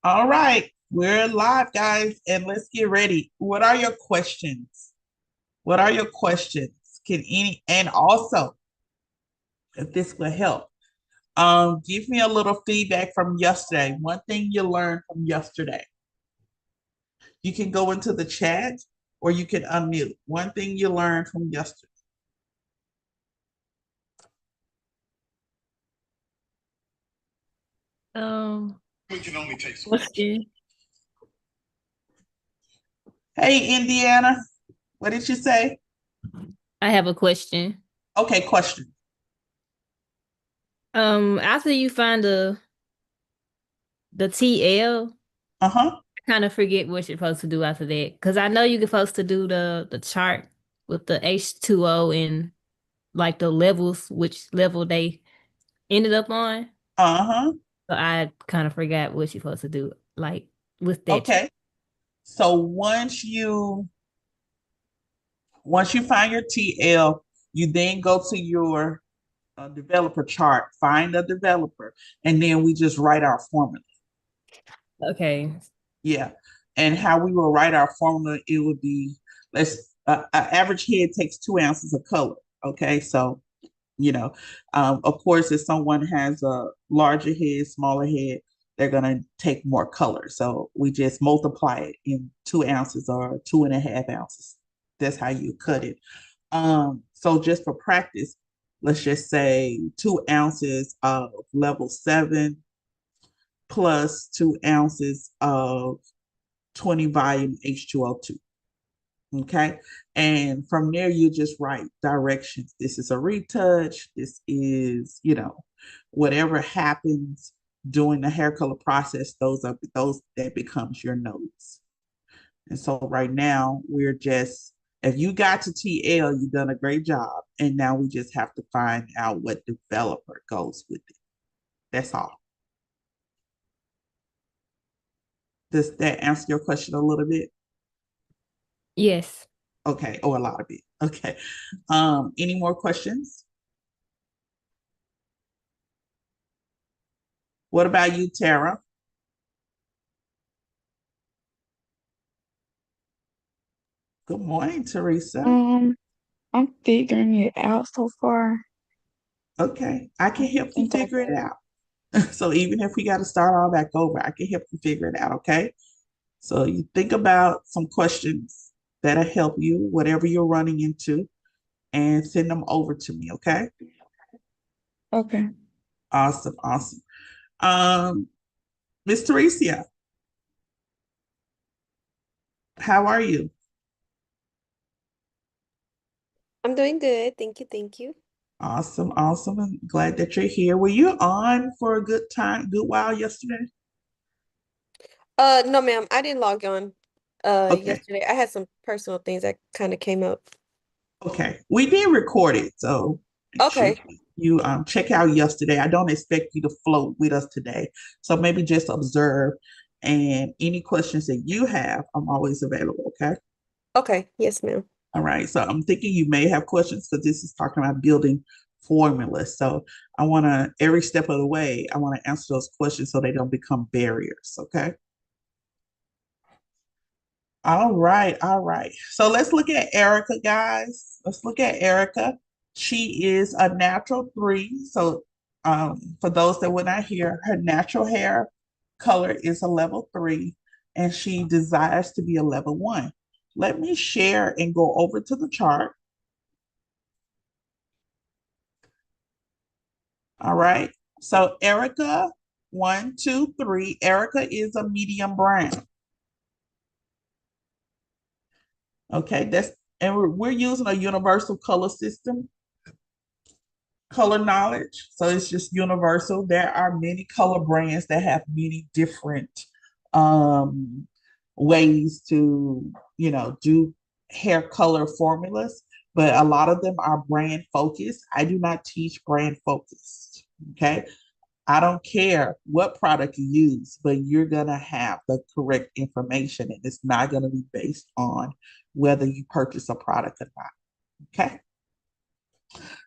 All right, we're live, guys, and let's get ready. What are your questions? What are your questions? Can any, and also, if this will help, give me a little feedback from yesterday. One thing you learned from yesterday. You can go into the chat or you can unmute. One thing you learned from yesterday. We can only take so What's much. the Hey, Indiana, what did you say? I have a question. Okay, question. After you find the TL, Uh-huh. I kind of forget what you're supposed to do after that. Because I know you're supposed to do the chart with the H2O and like the levels, which level they ended up on. Uh-huh. So I kind of forgot what you're supposed to do, like with that chart. Okay. So once you find your TL, you then go to your developer chart, find a developer, and then we just write our formula. Okay. Yeah. And how we will write our formula, it would be let's average head takes 2 ounces of color. Okay. So, of course, if someone has a larger head, smaller head, they're going to take more color. So we just multiply it in 2 ounces or 2.5 ounces. That's how you cut it. So just for practice, let's just say 2 ounces of level 7 plus 2 ounces of 20 volume H2O2. Okay. And from there, you just write directions. This is a retouch. This is, whatever happens during the hair color process, those that becomes your notes. And so right now, if you got to TL, you've done a great job. And now we just have to find out what developer goes with it. That's all. Does that answer your question a little bit? Yes. Okay. Oh, a lot of it. Okay. Any more questions? What about you, Tara? Good morning, Teresa. Um, I'm figuring it out so far. Okay. I I can help you think I figure it got out. So even if we got to start all back over, I can help you figure it out. Okay. So you think about some questions that'll help you, whatever you're running into, and send them over to me. Okay. okay. Awesome. Awesome. Um, Miss Teresa, how are you? I'm doing good. Thank you. Thank you. Awesome. Awesome. I'm glad that you're here. Were you on for a good while yesterday? No, ma'am, I didn't log on Okay. yesterday. I had some personal things that kind of came up. Okay. We did record it, so make sure Okay. you check out yesterday. I don't expect you to float with us today. So maybe just observe and any questions that you have, I'm always available. Okay. Okay. Yes, ma'am. All right. So I'm thinking you may have questions because this is talking about building formulas. So I want to, every step of the way, I want to answer those questions so they don't become barriers. Okay. All right, all right. So let's look at Erica, guys. Let's look at Erica. She is a natural 3. So for those that were not here, her natural hair color is a level 3, and she desires to be a level 1. Let me share and go over to the chart. All right. So Erica, 1, 2, 3. Erica is a medium brown. Okay, and we're using a universal color system, color knowledge. So it's just universal. There are many color brands that have many different um, ways to, do hair color formulas, but a lot of them are brand focused. I do not teach brand focused. Okay. I don't care what product you use, but you're going to have the correct information, and it's not going to be based on whether you purchase a product or not. Okay.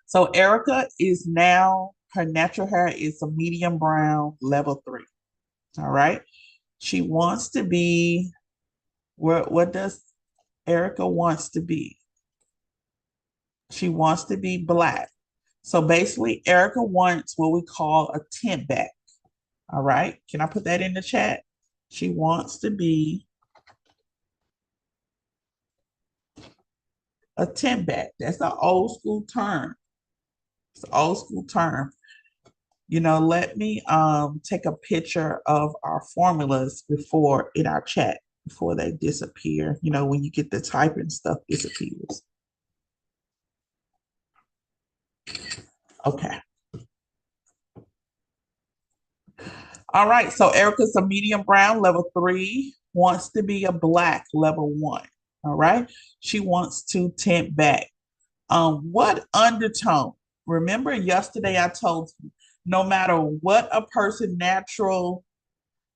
So Erica is now, her natural hair is a medium brown level 3. All right. She wants to be, what does Erica wants to be? She wants to be black. So basically, Erica wants what we call a tint back. All right. Can I put that in the chat? She wants to be a tint back. That's an old school term. It's an old school term. Let me take a picture of our formulas before in our chat before they disappear. When you get the typing, stuff disappears. Okay. All right. So Erica's a medium brown, level 3, wants to be a black, level 1. All right. She wants to tint back. What undertone? Remember yesterday I told you, no matter what a person's natural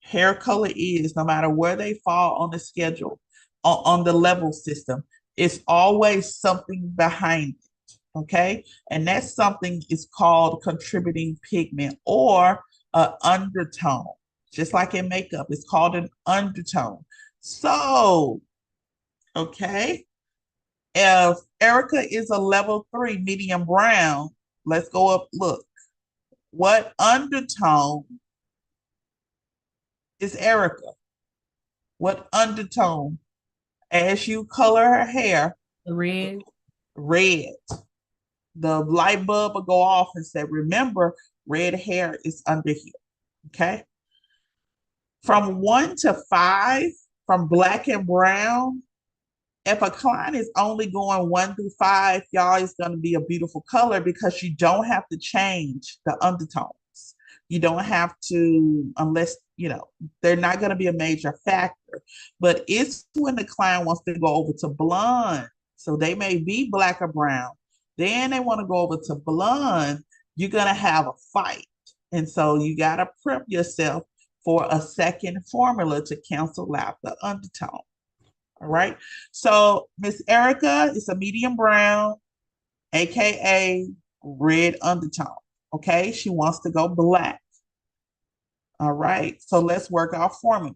hair color is, no matter where they fall on the schedule, on the level system, it's always something behind it. Okay. And that something is called contributing pigment or an undertone. Just like in makeup, it's called an undertone. So, okay, if Erica is a level 3 medium brown, let's go up, look. What undertone is Erica? What undertone? As you color her hair, Red. red. The light bulb will go off and say, remember, red hair is under here. Okay. From 1 to 5, from black and brown, if a client is only going 1 through 5, y'all, it's going to be a beautiful color because you don't have to change the undertones. You don't have to, unless, they're not going to be a major factor. But it's when the client wants to go over to blonde. So they may be black or brown. Then they want to go over to blonde. You're going to have a fight. And so you got to prep yourself for a second formula to cancel out the undertone. All right. So Miss Erica is a medium brown, AKA red undertone. Okay. She wants to go black. All right. So let's work our formula.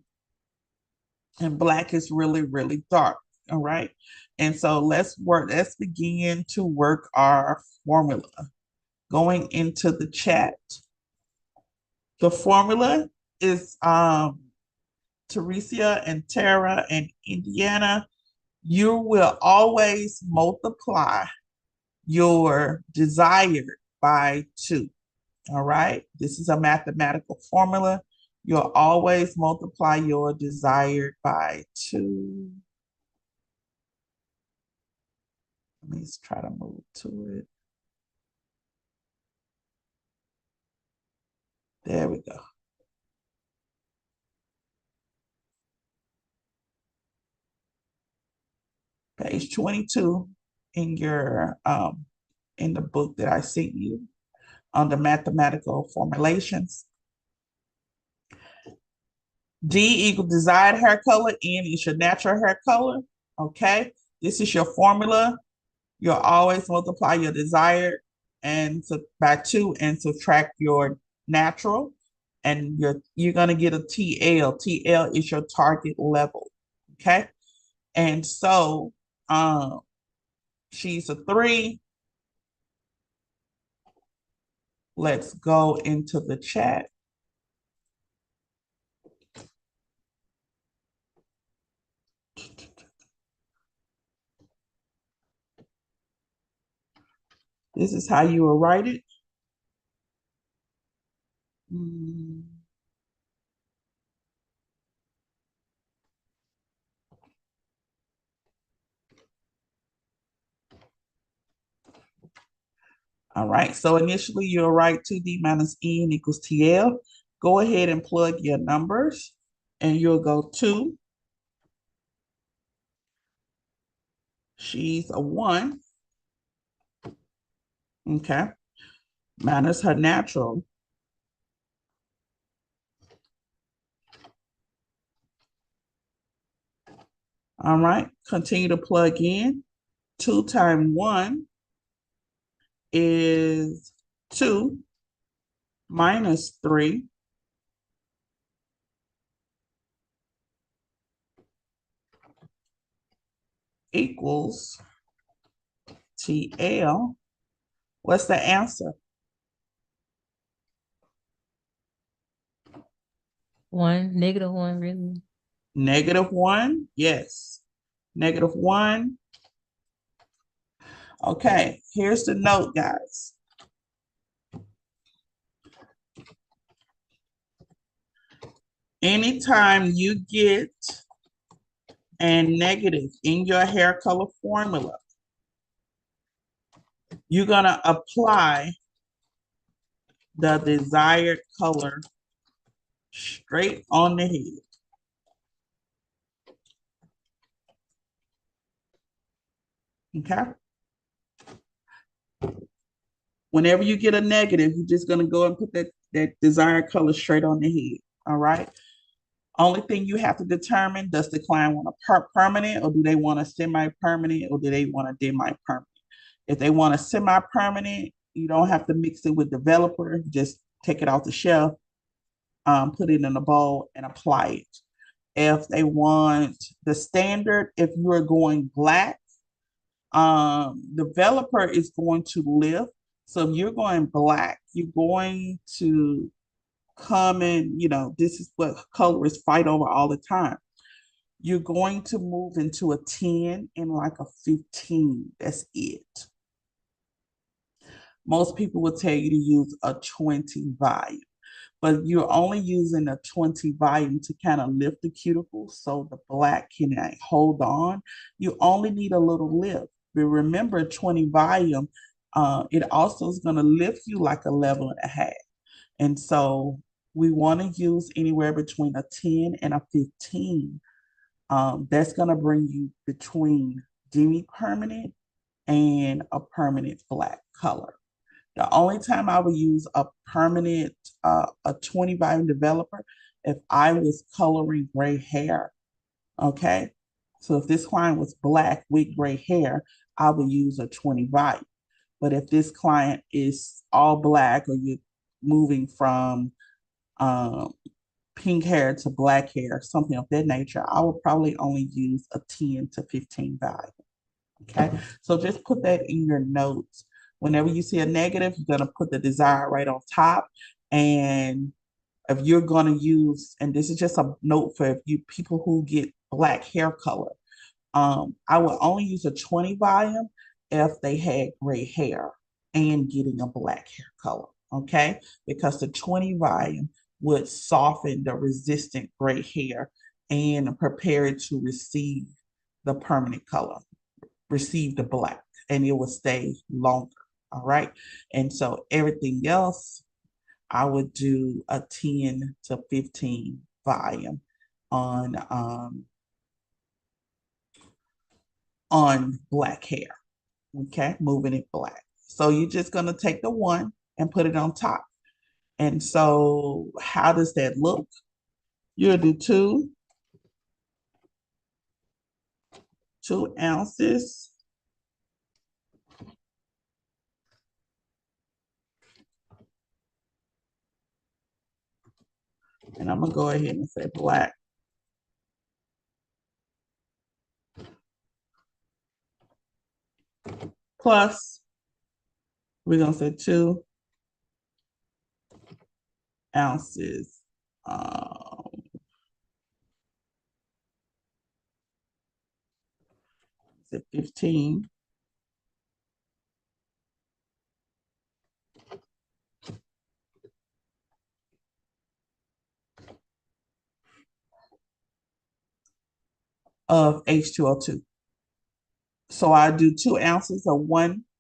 And black is really, really dark. All right. And so let's begin to work our formula. Going into the chat. The formula is Teresia and Tara and Indiana. You will always multiply your desired by 2. All right. This is a mathematical formula. You'll always multiply your desired by 2. Let me just try to move to it. There we go. Page 22 in your in the book that I sent you on the mathematical formulations. D equals desired hair color. N is your natural hair color. Okay, this is your formula. You'll always multiply your desired and by 2 and subtract your natural, and you're gonna get a TL. TL is your target level. Okay, and so she's a 3. Let's go into the chat. This is how you will write it. All right, so initially you'll write 2D minus N equals TL. Go ahead and plug your numbers and you'll go 2. She's a 1. Okay. Minus her natural. All right, continue to plug in. 2 times 1 is 2 minus 3 equals TL. What's the answer? 1, -1, really. -1, yes. -1. Okay, here's the note, guys. Anytime you get a negative in your hair color formula, you're gonna apply the desired color straight on the head. Okay? Whenever you get a negative, you're just gonna go and put that desired color straight on the head. All right. Only thing you have to determine, does the client want a permanent, or do they want a semi-permanent, or do they want a demi-permanent? If they want a semi-permanent, you don't have to mix it with developer. Just take it off the shelf, put it in a bowl, and apply it. If they want the standard, if you are going black, developer is going to lift. So if you're going black, you're going to come in, this is what colorists fight over all the time. You're going to move into a 10 and like a 15. That's it. Most people will tell you to use a 20 volume, but you're only using a 20 volume to kind of lift the cuticle so the black can hold on. You only need a little lift. But remember, 20 volume, it also is going to lift you like a level and a half. And so we want to use anywhere between a 10 and a 15. That's going to bring you between demi-permanent and a permanent black color. The only time I would use a permanent, a 20 volume developer, if I was coloring gray hair, okay? So if this client was black with gray hair, I would use a 20 volume. But if this client is all black, or you're moving from pink hair to black hair, something of that nature, I would probably only use a 10 to 15 volume. Okay, so just put that in your notes. Whenever you see a negative, you're going to put the desired right on top. And if you're going to use, and this is just a note for you people who get black hair color, I would only use a 20 volume if they had gray hair and getting a black hair color, okay? Because the 20 volume would soften the resistant gray hair and prepare it to receive the permanent color, receive the black, and it will stay longer, all right? And so everything else, I would do a 10 to 15 volume on black hair, okay? Moving it black. So you're just gonna take the 1 and put it on top. And so how does that look? You'll do 2 ounces. And I'm gonna go ahead and say black. Plus, we're gonna say 2 ounces. 15. Of H2O2. So I do 2 ounces of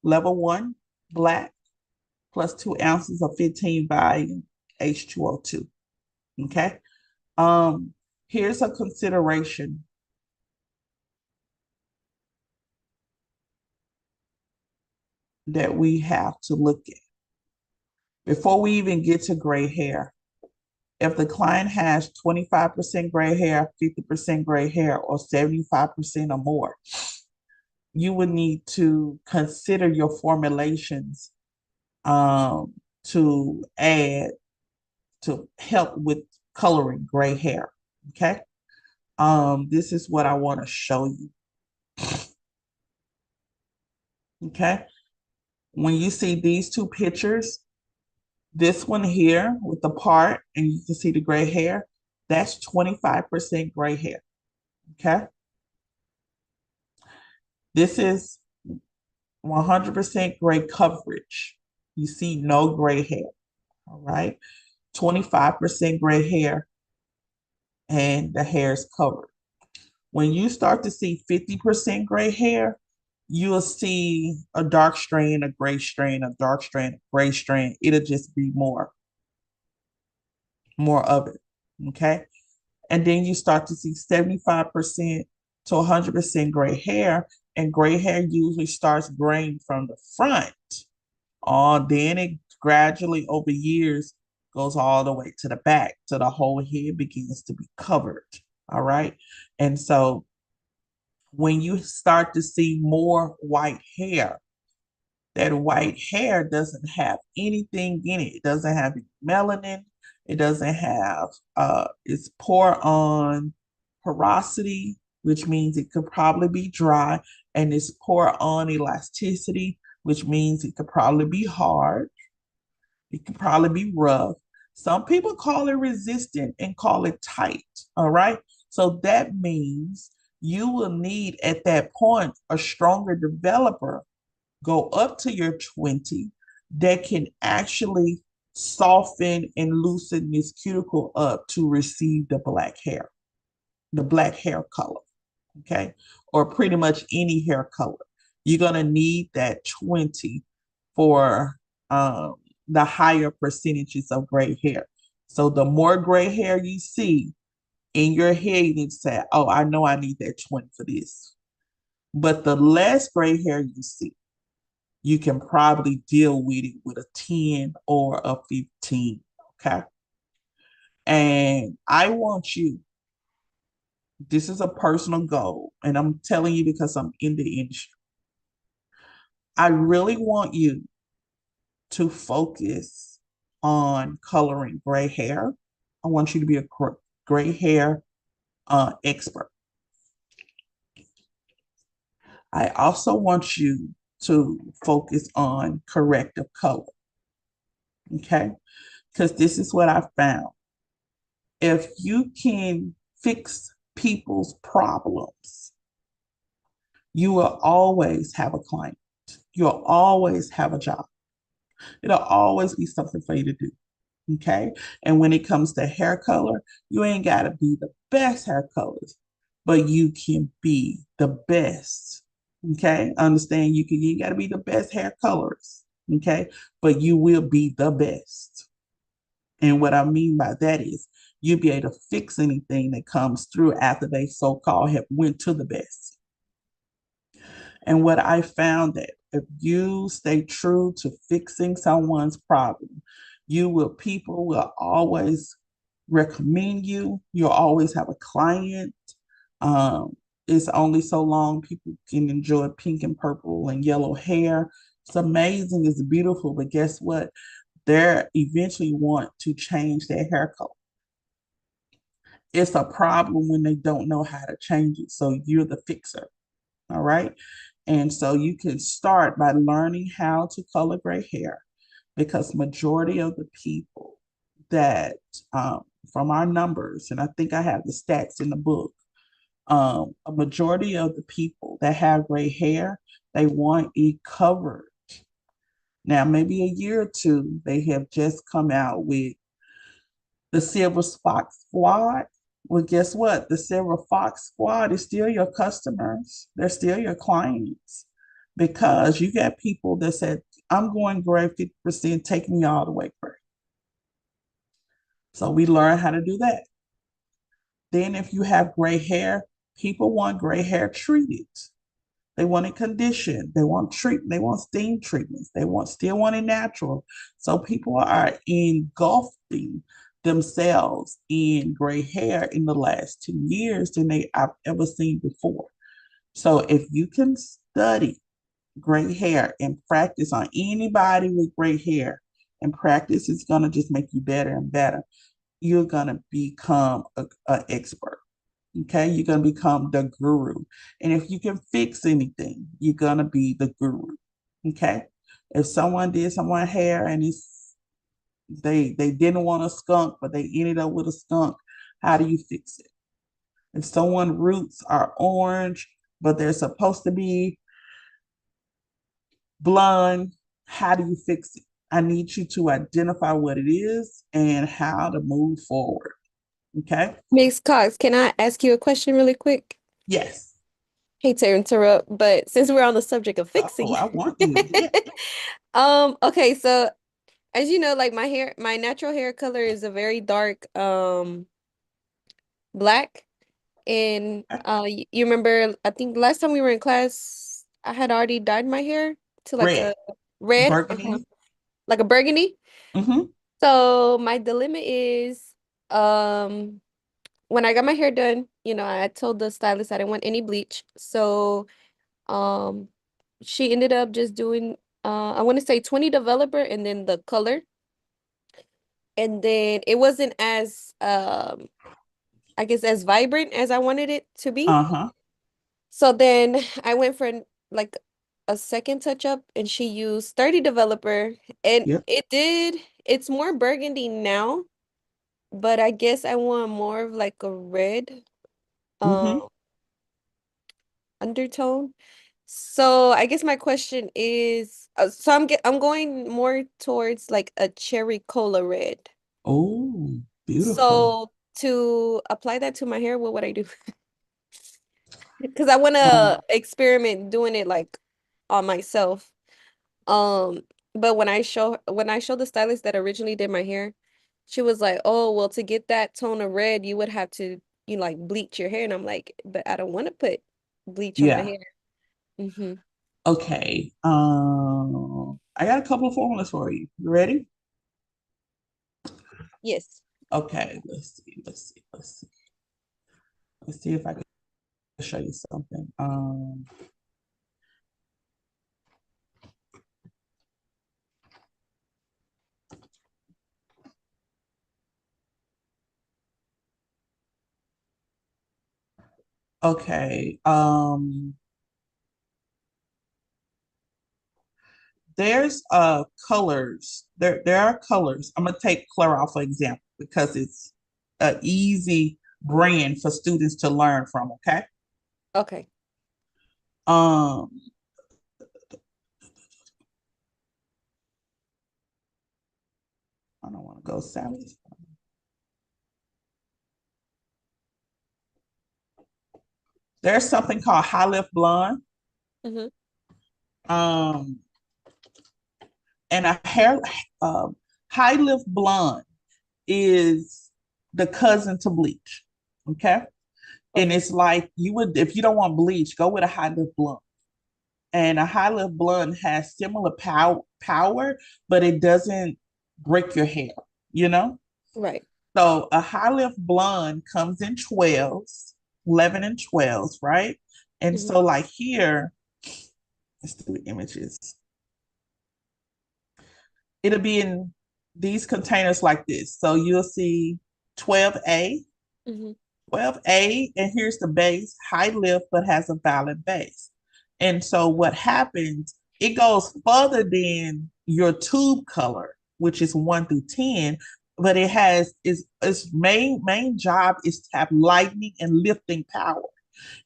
level 1 black plus 2 ounces of 15 volume H2O2. Okay. Here's a consideration. That we have to look at before we even get to gray hair. If the client has 25% gray hair, 50% gray hair, or 75% or more, you would need to consider your formulations to add to help with coloring gray hair. Okay. This is what I want to show you. Okay. When you see these two pictures, this one here with the part, and you can see the gray hair, that's 25% gray hair. Okay. This is 100% gray coverage. You see no gray hair. All right. 25% gray hair, and the hair is covered. When you start to see 50% gray hair, you'll see a dark strand, a gray strand, a dark strand, a gray strand. It'll just be more of it. Okay. And then you start to see 75% to 100% gray hair. And gray hair usually starts graying from the front. Then it gradually over years goes all the way to the back, to the whole head begins to be covered. All right. And so when you start to see more white hair, that white hair doesn't have anything in it. It doesn't have any melanin. It doesn't have, it's poor on porosity, which means it could probably be dry, and it's poor on elasticity, which means it could probably be hard. It could probably be rough. Some people call it resistant and call it tight. All right. So that means you will need at that point a stronger developer go up to your 20 that can actually soften and loosen this cuticle up to receive the black hair color. Okay. Or pretty much any hair color. You're going to need that 20 for the higher percentages of gray hair. So the more gray hair you see in your head, you need to say, oh, I know I need that 20 for this. But the less gray hair you see, you can probably deal with it with a 10 or a 15. Okay. And I want you, this is a personal goal, and I'm telling you because I'm in the industry. I really want you to focus on coloring gray hair. I want you to be a gray hair expert. I also want you to focus on corrective color. Okay? Because this is what I found. If you can fix people's problems, you will always have a client. You'll always have a job. It'll always be something for you to do. Okay. And when it comes to hair color, you ain't got to be the best hair colors, but you can be the best. Okay. Understand you ain't got to be the best hair colorist. Okay. But you will be the best. And what I mean by that is you'll be able to fix anything that comes through after they so-called have went to the best. And what I found that if you stay true to fixing someone's problem, people will always recommend you. You'll always have a client. It's only so long people can enjoy pink and purple and yellow hair. It's amazing, it's beautiful, but guess what? They eventually want to change their hair color. It's a problem when they don't know how to change it. So you're the fixer. All right. And so you can start by learning how to color gray hair, because majority of the people that from our numbers, and I think I have the stats in the book, a majority of the people that have gray hair, they want it covered. Now, maybe a year or two, they have just come out with the Silver Fox Squad. Well, guess what? The Silver Fox Squad is still your customers. They're still your clients, because you got people that said, I'm going gray 50%, take me all the way gray. So we learn how to do that. Then if you have gray hair, people want gray hair treated. They want it conditioned. They want treatment. They want steam treatments. They still want it natural. So people are engulfing themselves in gray hair in the last 2 years than I've ever seen before. So if you can study gray hair and practice on anybody with gray hair, and practice is going to just make you better and better, you're going to become an expert. Okay, you're going to become the guru. And if you can fix anything, you're going to be the guru. Okay. If someone did someone's hair and they didn't want a skunk, but they ended up with a skunk, how do you fix it? If someone's roots are orange, but they're supposed to be blonde, how do you fix it? I need you to identify what it is and how to move forward. Okay? Miss Cox, can I ask you a question really quick? Yes. Hate to interrupt, but since we're on the subject of Oh, fixing, I want you. Yeah. okay, so as you know, like my natural hair color is a very dark black. And you remember, I think last time we were in class, I had already dyed my hair to like Red. a red, Burgundy. like a burgundy. Mm-hmm. So my dilemma is, when I got my hair done, I told the stylist I didn't want any bleach. So, um, she ended up just doing, I want to say 20 developer and then the color. And then it wasn't as, I guess, as vibrant as I wanted it to be. Uh-huh. So then I went for like a second touch up and she used 30 developer and Yep. it's more burgundy now, but I guess I want more of like a red Mm-hmm. um undertone. So I guess my question is, so I'm going more towards like a cherry cola red. Oh, beautiful. So to apply that to my hair, what would I do? Because I want Um, to experiment doing it like on myself. Um, but when I showed the stylist that originally did my hair, she was like, "Oh, well, to get that tone of red, you would have to, like bleach your hair." And I'm like, "But I don't want to put bleach on my yeah. hair." Mm-hmm. Okay. I got a couple of formulas for you. You ready? Yes. Okay, let's see if I can show you something. Okay. There's colors. There are colors. I'm gonna take Clairol for example because it's an easy brand for students to learn from. Okay. Okay. Um, I don't want to go Sally's. There's something called High Lift Blonde. Mm-hmm. Um, and a hair High Lift Blonde is the cousin to bleach. Okay. And Okay. it's like you would, if you don't want bleach, go with a high lift blonde. And a high lift blonde has similar power, but it doesn't break your hair, you know? Right. So a high lift blonde comes in 12s, 11 and 12s, right? And Mm-hmm. so like here, let's do images. It'll be in these containers like this. So you'll see 12A, Mm-hmm. 12A, and here's the base, high lift, but has a valid base. And so what happens, it goes further than your tube color, which is 1 through 10, but it has its main job is to have lightning and lifting power.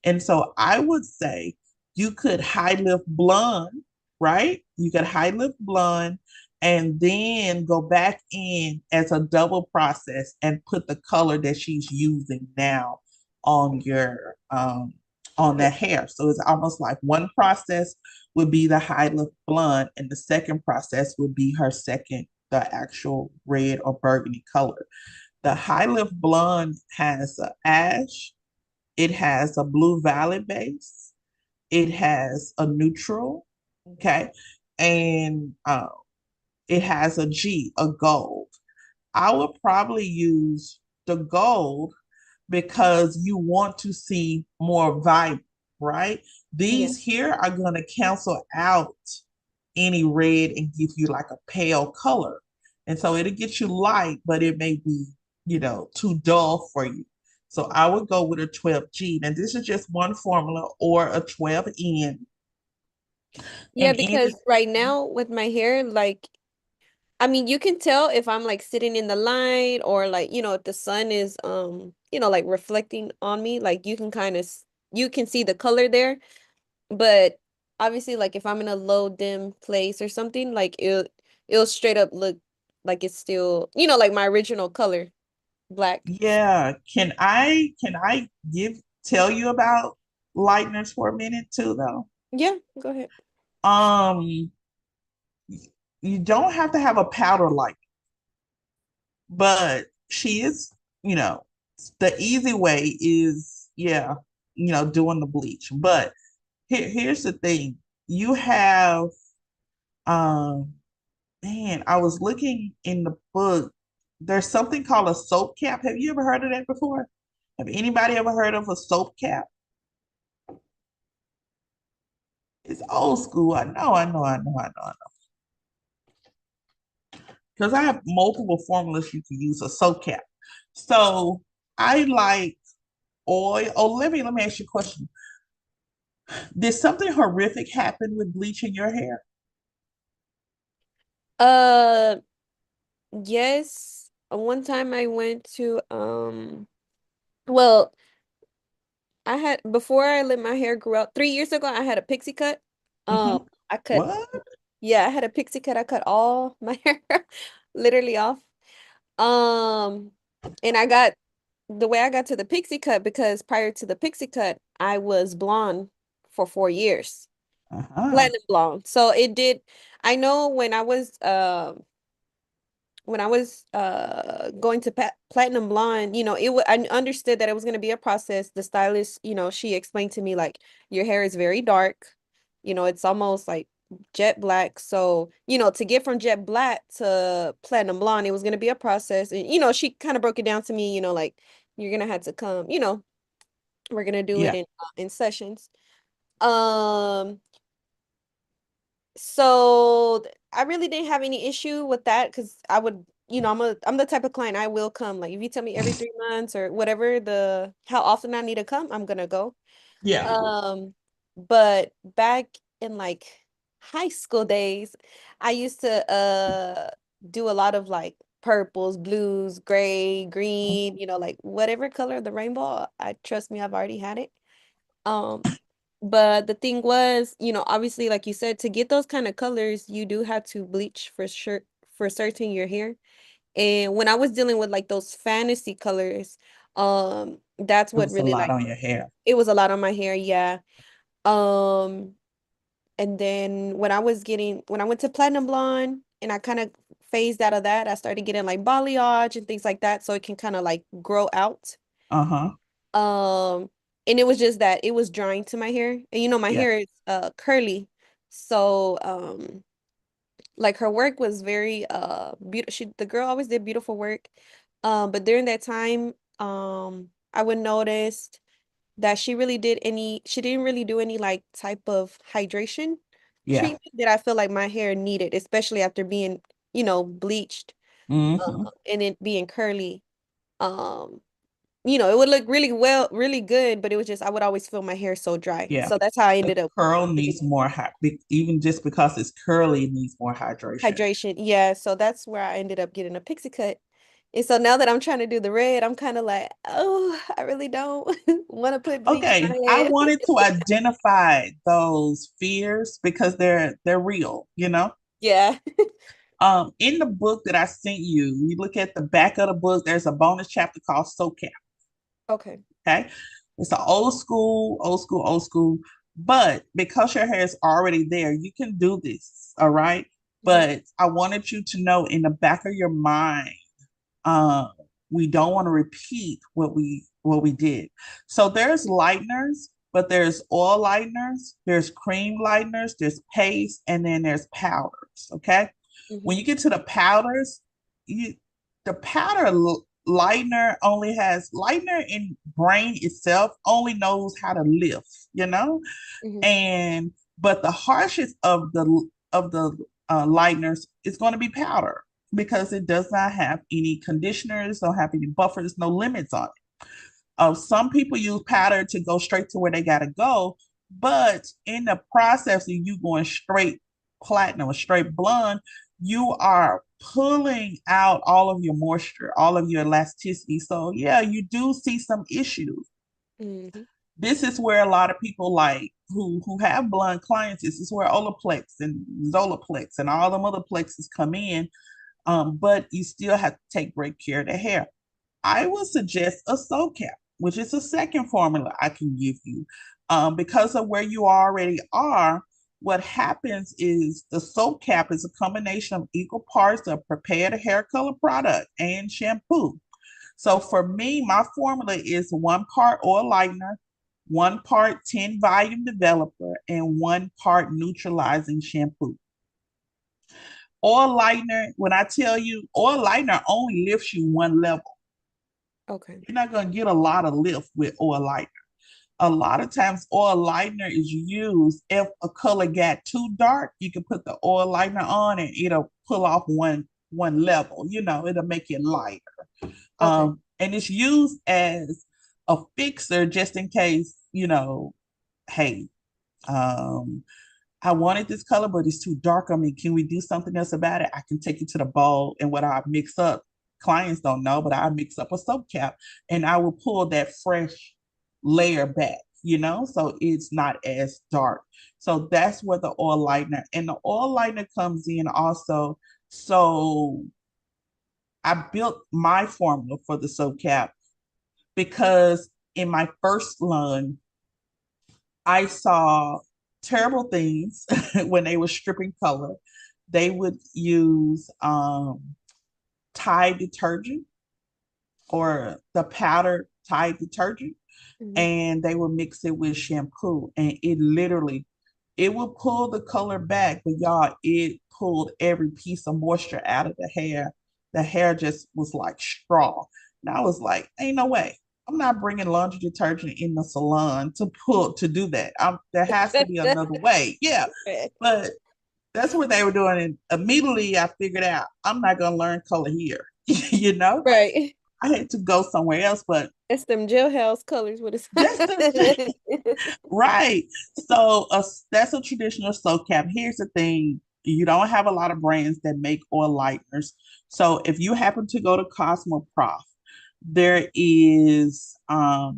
And so I would say you could high lift blonde, right? You could high lift blonde and then go back in as a double process and put the color that she's using now on your on Yeah. that hair. So it's almost like one process would be the high lift blonde, and the second process would be her second, the actual red or burgundy color. The high lift blonde has a ash, it has a blue violet base. It has a neutral, okay, and it has a G, a gold. I would probably use the gold because you want to see more vibrant, right? Yeah. These here are going to cancel out any red and give you like a pale color. And so it'll get you light, but it may be, too dull for you. So I would go with a 12G. And this is just one formula or a 12N. Yeah, And any, because right now with my hair, like, I mean, you can tell if I'm like sitting in the light or like, if the sun is like reflecting on me, like you can kind of you can see the color there. But obviously like if I'm in a low dim place or something, like it'll straight up look like it's still, like my original color, black. yeah, can I tell you about lighteners for a minute too though? Yeah, go ahead. Um, you don't have to have a powder light, but she is, you know, the easy way is, yeah, doing the bleach. But here's the thing. You have, um, man, I was looking in the book. There's something called a soap cap. Have you ever heard of that before? Have anybody ever heard of a soap cap? It's old school. I know, I know, I know, I know, I know. Because I have multiple formulas you can use a soap cap. So I like oil. Oh, let me ask you a question. Did something horrific happen with bleaching your hair? Uh, yes. One time I went to well, I had before I let my hair grow out 3 years ago, I had a pixie cut. Hmm. I cut What? Yeah, I had a pixie cut. I cut all my hair literally off. Um, and I got the way I got to the pixie cut because prior to the pixie cut, I was blonde for 4 years, Uh-huh. platinum blonde. So it did. I know when I was going to platinum blonde, I understood that it was going to be a process. The stylist, she explained to me like your hair is very dark, it's almost like jet black. So, to get from jet black to platinum blonde, it was going to be a process. And she kind of broke it down to me, like you're going to have to come, we're going to do it Yeah. in sessions. Um I really didn't have any issue with that because I would, I'm the type of client I will come. Like if you tell me every 3 months or whatever how often I need to come, I'm gonna go. Yeah. Um, but back in like high school days, I used to do a lot of like purples, blues, gray, green, like whatever color of the rainbow. I trust me, I've already had it. Um, but the thing was, obviously, like you said, to get those kind of colors, you do have to bleach for sure for certain your hair. And when I was dealing with like those fantasy colors, that's It what was a really lot like on your hair. it was a lot on my hair, yeah. Um, and then when I went to platinum blonde and I kind of phased out of that, I started getting like balayage and things like that, so it can kind of like grow out. Uh-huh. Um, and it was just that it was drying to my hair. And my Yeah. hair is curly. So like her work was very beautiful. The girl always did beautiful work. But during that time, I would notice that she didn't really do any like type of hydration Yeah. treatment that I feel like my hair needed, especially after being, bleached, Hmm. and it being curly. Um, it would look really good, but it was just I would always feel my hair so dry. Yeah. So that's how I The ended up curl getting needs more even just because it's curly, it needs more hydration. hydration. Yeah, so that's where I ended up getting a pixie cut. And so now that I'm trying to do the red, I'm kind of like, oh, I really don't want to put bleach in Okay, my I head. wanted to identify those fears because they're real. Yeah. In the book that I sent you, you look at the back of the book, there's a bonus chapter called SoCap. Okay. Okay. It's an old school, old school, old school. But because your hair is already there, you can do this. All right. Mhm. But I wanted you to know in the back of your mind, uh, we don't want to repeat what we did. So there's lighteners, but there's oil lighteners, there's cream lighteners, there's paste, and then there's powders. Okay. When Mhm. you get to the powders, the lightener in brain itself only knows how to lift. Mhm. And but the harshest of the lighteners is going to be powder because it does not have any conditioners, don't have any buffers, no limits on it. Some people use powder to go straight to where they gotta go, But in the process of you going straight platinum or straight blonde, you are pulling out all of your moisture, all of your elasticity. So yeah, you do see some issues. Mm-hmm. This is where a lot of people like who have blonde clients, this is where Olaplex and Zolaplex and all them other plexes come in. But you still have to take great care of the hair. I would suggest a soap cap, which is a second formula I can give you. Because of where you already are, what happens is the soap cap is a combination of equal parts of prepared hair color product and shampoo. So for me, my formula is 1 part oil lightener, 1 part 10 volume developer, and 1 part neutralizing shampoo. Oil lightener, when I tell you, oil lightener only lifts you 1 level. Okay. You're not going to get a lot of lift with oil lightener. A lot of times oil lightener is used if a color got too dark, you can put the oil lightener on and it'll pull off one level, it'll make it lighter. Okay. And it's used as a fixer just in case, hey, I wanted this color, but it's too dark on me. Can we do something else about it? I can take it to the bowl, and what I mix up, clients don't know, but I mix up a soap cap and I will pull that fresh layer back, so it's not as dark. So that's where the oil lightener, and the oil lightener comes in also. So I built my formula for the soap cap because in my first run, I saw terrible things when they were stripping color. They would use Tide detergent or the powdered Tide detergent, Mm-hmm. and they would mix it with shampoo, and it would pull the color back, but y'all, it pulled every piece of moisture out of the hair. The hair just was like straw. And I was like, ain't no way. I'm not bringing laundry detergent in the salon to do that. There has to be another way. Yeah. But that's what they were doing. And immediately I figured out I'm not going to learn color here. Right. I had to go somewhere else, but It's them jailhouse colors with that's the right. So that's a traditional soap cap. Here's the thing. You don't have a lot of brands that make oil lighteners. So if you happen to go to Cosmo Prof, there is a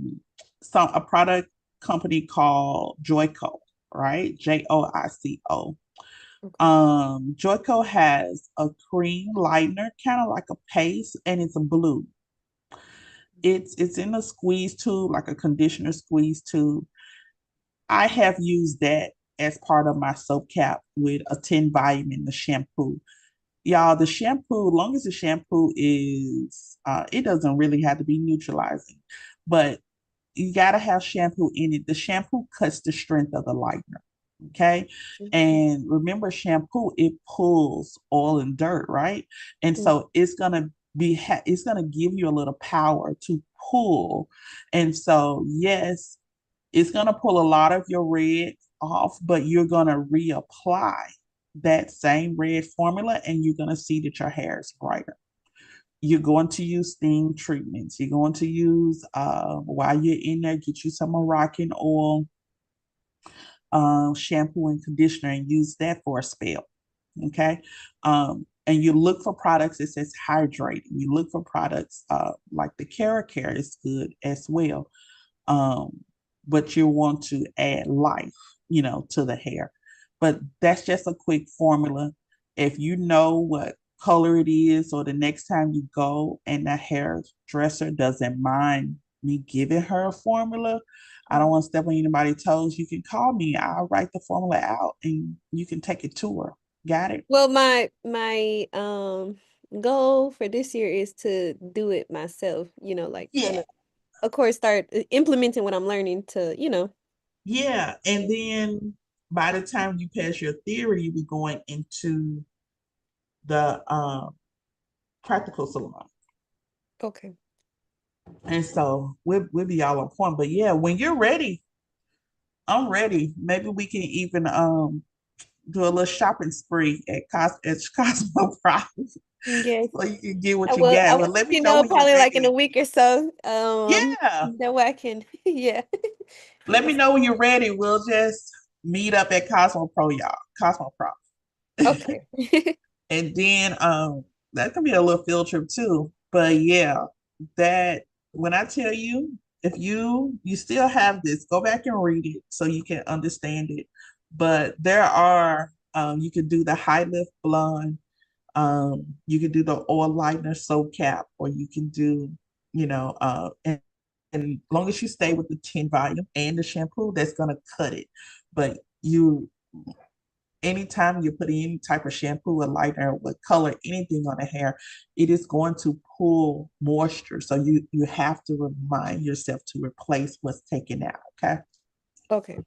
product company called Joico, right? Joico. Okay. Joico has a cream lightener, kind of like a paste, and it's a blue. It's in a squeeze tube, like a conditioner squeeze tube. I have used that as part of my soap cap with a 10 volume in the shampoo. Y'all, the shampoo, long as the shampoo is, it doesn't really have to be neutralizing, but you got to have shampoo in it. The shampoo cuts the strength of the lightener. Okay. And remember, shampoo, it pulls oil and dirt, right? And so it's going to it's going to give you a little power to pull. And so, yes, it's going to pull a lot of your red off, but you're going to reapply that same red formula and you're going to see that your hair is brighter. You're going to use steam treatments. You're going to use, while you're in there, get you some Moroccan oil, shampoo and conditioner, and use that for a spell. Okay. And you look for products that says hydrating. You look for products like the Cara Care is good as well. But you want to add life, to the hair. But that's just a quick formula. If you know what color it is, or the next time you go and the hairdresser doesn't mind me giving her a formula, I don't want to step on anybody's toes. You can call me. I'll write the formula out and you can take it to her. Got it? Well, my goal for this year is to do it myself, like kind of course, start implementing what I'm learning to, Yeah. And then by the time you pass your theory, you'll be going into the practical salon. Okay. And so we'll be all on point. But yeah, when you're ready, I'm ready. Maybe we can even do a little shopping spree at Cosmo Prize. Yes. so you can get I what you will. I got. will But let let me you know know when you're probably like in a ready. week or so. Yeah, That way I can. Yeah. let me know when you're ready. We'll just meet up at Cosmo Pro, y'all. Cosmo Pro. Okay. And then that could be a little field trip too. But yeah, that when I tell you, if you still have this, go back and read it so you can understand it. But there are you can do the high lift blonde, you can do the oil lightener soap cap, or you can do, and as long as you stay with the 10 volume and the shampoo, that's gonna cut it. But you anytime you put any type of shampoo or lightener with color, anything on the hair, it is going to pull moisture. So you have to remind yourself to replace what's taken out. Okay. Okay.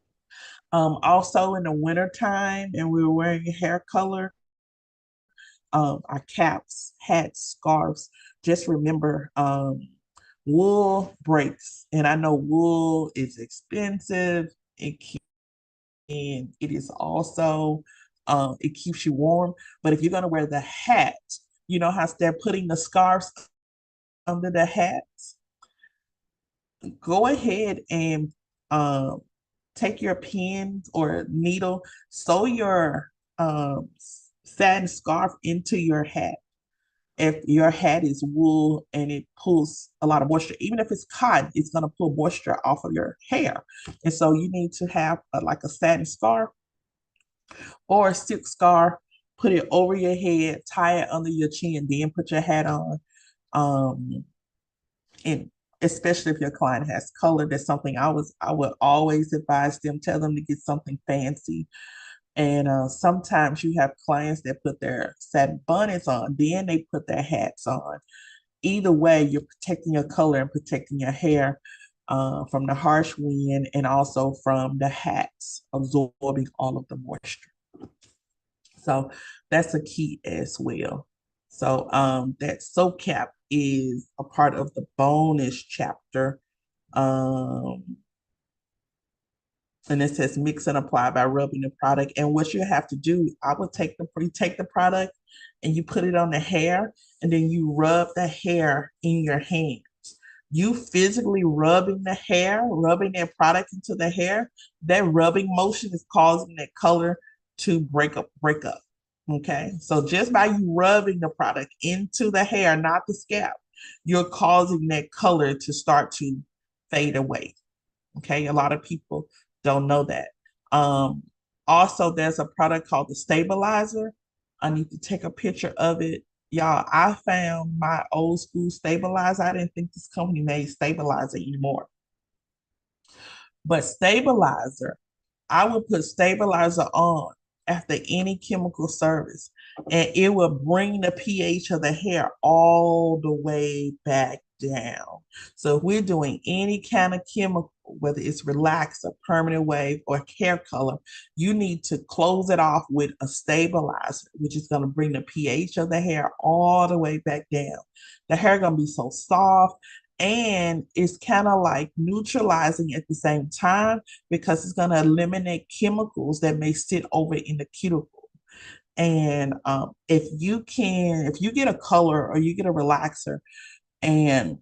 Also in the winter time, and we're wearing hair color, our caps, hats, scarves. Just remember, wool breaks, and I know wool is expensive. And it is also it keeps you warm. But if you're gonna wear the hat, you know how they're putting the scarves under the hats. Go ahead and um, take your pins or needle, sew your satin scarf into your hat. If your hat is wool and it pulls a lot of moisture, even if it's cotton, it's going to pull moisture off of your hair. And so you need to have like a satin scarf or a silk scarf, put it over your head, tie it under your chin, then put your hat on. Um, and especially if your client has color, that's something I would always advise them, tell them to get something fancy. And sometimes you have clients that put their satin bonnets on, then they put their hats on. Either way, you're protecting your color and protecting your hair from the harsh wind and also from the hats absorbing all of the moisture. So that's a key as well. So that soap cap is a part of the bonus chapter. Um, and it says mix and apply by rubbing the product. And what you have to do, I would take the product and you put it on the hair, and then you rub the hair in your hands. You physically rubbing the hair, rubbing that product into the hair, that rubbing motion is causing that color to break up. Okay. So just by you rubbing the product into the hair, not the scalp, you're causing that color to start to fade away. Okay. A lot of people don't know that. Um, Also, there's a product called the stabilizer. I need to take a picture of it. Y'all, I found my old school stabilizer. I didn't think this company made stabilizer anymore. But stabilizer, I would put stabilizer on after any chemical service, and it will bring the pH of the hair all the way back down. So if we're doing any kind of chemical, whether it's relaxer, permanent wave, or hair color, you need to close it off with a stabilizer, which is going to bring the pH of the hair all the way back down. The hair going to be so soft, and it's kind of like neutralizing at the same time because it's going to eliminate chemicals that may sit over in the cuticle. And if you get a color or you get a relaxer, and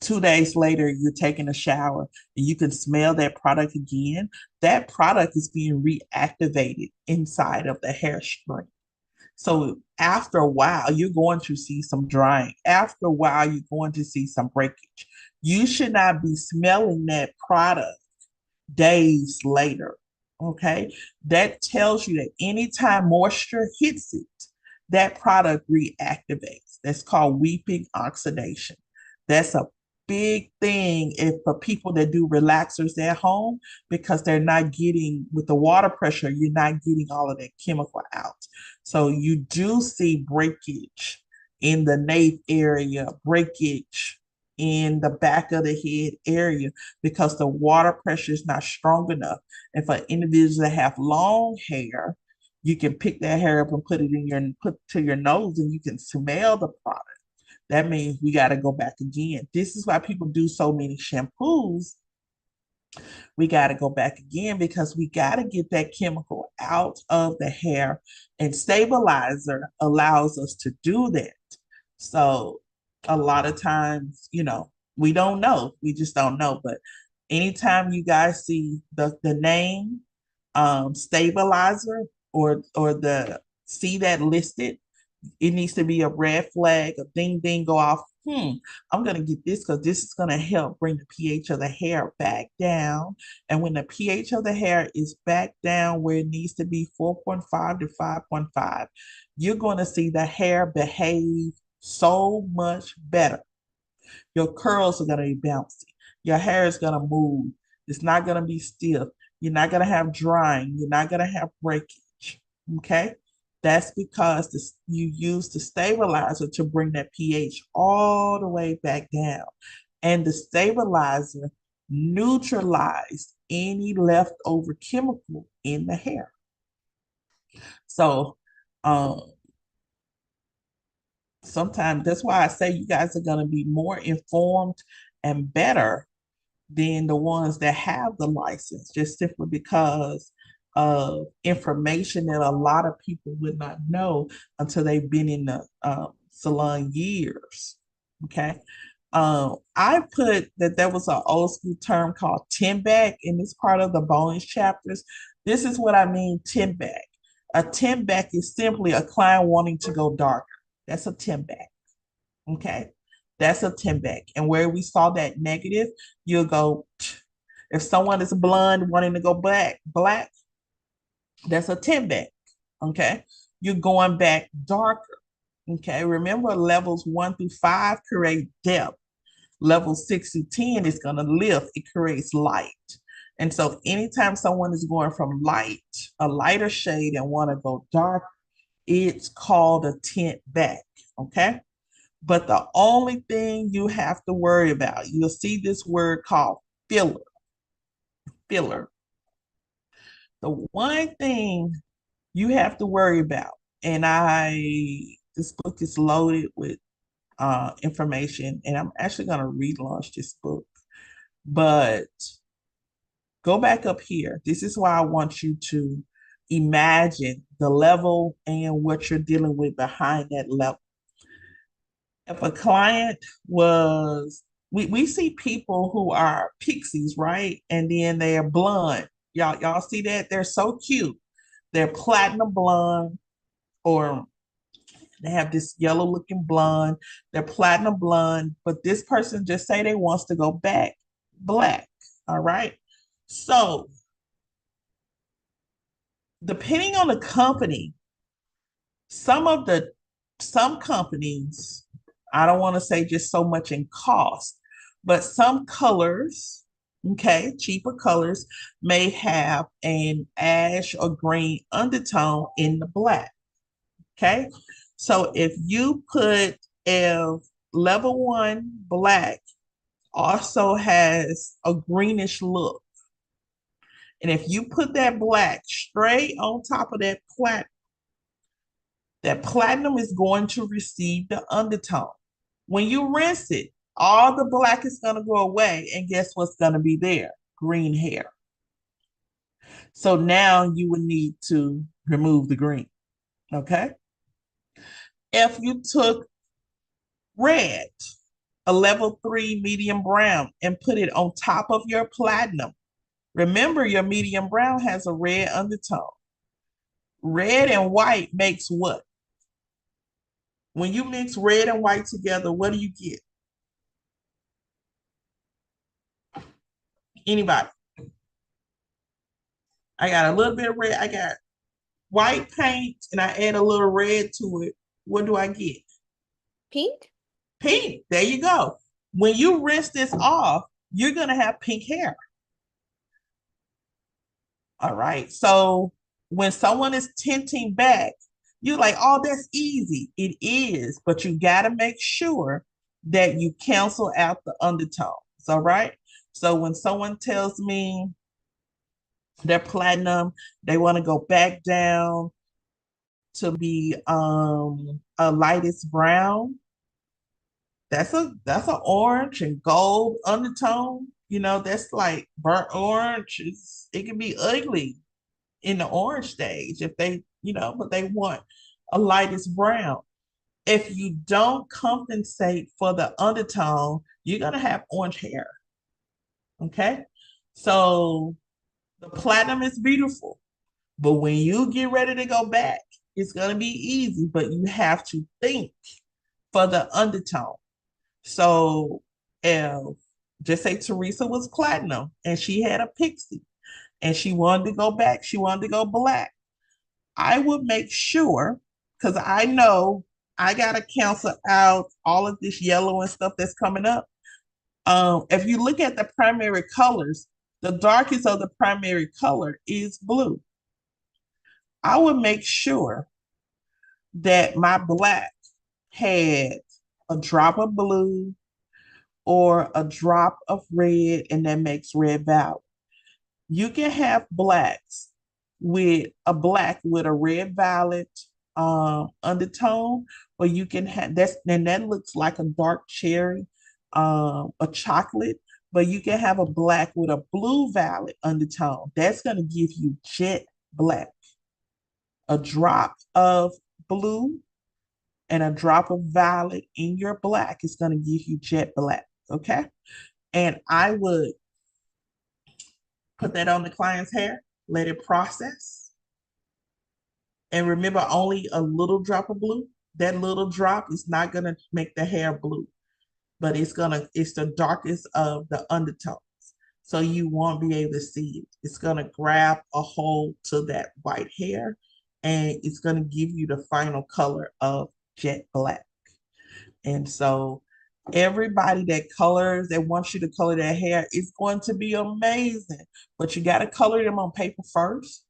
2 days later you're taking a shower and you can smell that product again, that product is being reactivated inside of the hair string. So after a while, you're going to see some drying. After a while, you're going to see some breakage. You should not be smelling that product days later. Okay. That tells you that anytime moisture hits it, that product reactivates. That's called weeping oxidation. That's a big thing if for people that do relaxers at home, because they're not getting with the water pressure, you're not getting all of that chemical out. So you do see breakage in the nape area, breakage in the back of the head area because the water pressure is not strong enough. And for individuals that have long hair, you can pick that hair up and put to your nose, and you can smell the product. That means we got to go back again. This is why people do so many shampoos We got to go back again because we got to get that chemical out of the hair, and stabilizer allows us to do that. So a lot of times, we don't know. We just don't know. But anytime you guys see the name stabilizer or the see that listed, it needs to be a red flag, a ding ding go off. I'm gonna get this because this is gonna help bring the pH of the hair back down. And when the pH of the hair is back down where it needs to be 4.5 to 5.5, you're gonna see the hair behave so much better. Your curls are gonna be bouncy. Your hair is gonna move. It's not gonna be stiff. You're not gonna have drying. You're not gonna have breakage. Okay? That's because you use the stabilizer to bring that pH all the way back down. And the stabilizer neutralized any leftover chemical in the hair. So sometimes that's why I say you guys are going to be more informed and better than the ones that have the license, just simply because of information that a lot of people would not know until they've been in the salon years. Okay. I put that there was an old school term called tin back in this part of the bonus chapters. This is what I mean, tin back. A tin back is simply a client wanting to go darker. That's a tin back. Okay. That's a 10 back. And where we saw that negative, you'll go, if someone is blonde wanting to go black, that's a 10 back. Okay. You're going back darker. Okay. Remember, levels 1 through 5 create depth. Level 6 to 10 is going to lift. It creates light. And so anytime someone is going from light, a lighter shade, and want to go dark, it's called a tint back. Okay. But the only thing you have to worry about, you'll see this word called filler. Filler. The one thing you have to worry about, and this book is loaded with information, and I'm actually going to relaunch this book. But go back up here. This is why I want you to imagine the level and what you're dealing with behind that level. If a client was, we see people who are pixies, right? And then they're blonde. Y'all see that? They're so cute. They're platinum blonde, or they have this yellow looking blonde. They're platinum blonde, but this person just say they wants to go back black. All right. So depending on the company, some companies, I don't want to say just so much in cost, but some colors, okay, cheaper colors may have an ash or green undertone in the black. Okay. So if you put a level 1 black also has a greenish look, and if you put that black straight on top of that platinum is going to receive the undertone. When you rinse it, all the black is going to go away, and guess what's going to be there? Green hair. So now you would need to remove the green, okay? If you took red, a level 3 medium brown, and put it on top of your platinum, remember your medium brown has a red undertone. Red and white makes what? When you mix red and white together, what do you get? Anybody? I got a little bit of red. I got white paint and I add a little red to it. What do I get? Pink? Pink. There you go. When you rinse this off, you're going to have pink hair. All right. So when someone is tinting back, you're like, oh, that's easy. It is, but you got to make sure that you cancel out the undertones. All right. So when someone tells me they're platinum, they want to go back down to be a lightest brown. That's an orange and gold undertone. that's like burnt orange. It can be ugly in the orange stage if they, but they want a lightest brown. If you don't compensate for the undertone, you're gonna have orange hair. Okay. So the platinum is beautiful, but when you get ready to go back, it's gonna be easy, but you have to think for the undertone. So if just say Teresa was platinum and she had a pixie and she wanted to go back, she wanted to go black, I would make sure, because I know I gotta cancel out all of this yellow and stuff that's coming up. If you look at the primary colors, the darkest of the primary color is blue. I would make sure that my black had a drop of blue or a drop of red, and that makes red violet. You can have blacks with a red violet undertone, or you can have that looks like a dark cherry, a chocolate, but you can have a black with a blue violet undertone. That's going to give you jet black. A drop of blue and a drop of violet in your black is going to give you jet black. Okay. And I would put that on the client's hair, let it process. And remember, only a little drop of blue. That little drop is not going to make the hair blue, but it's the darkest of the undertones. So you won't be able to see it. It's going to grab a hold to that white hair, and it's going to give you the final color of jet black. And so everybody that wants you to color their hair is going to be amazing, but you got to color them on paper first.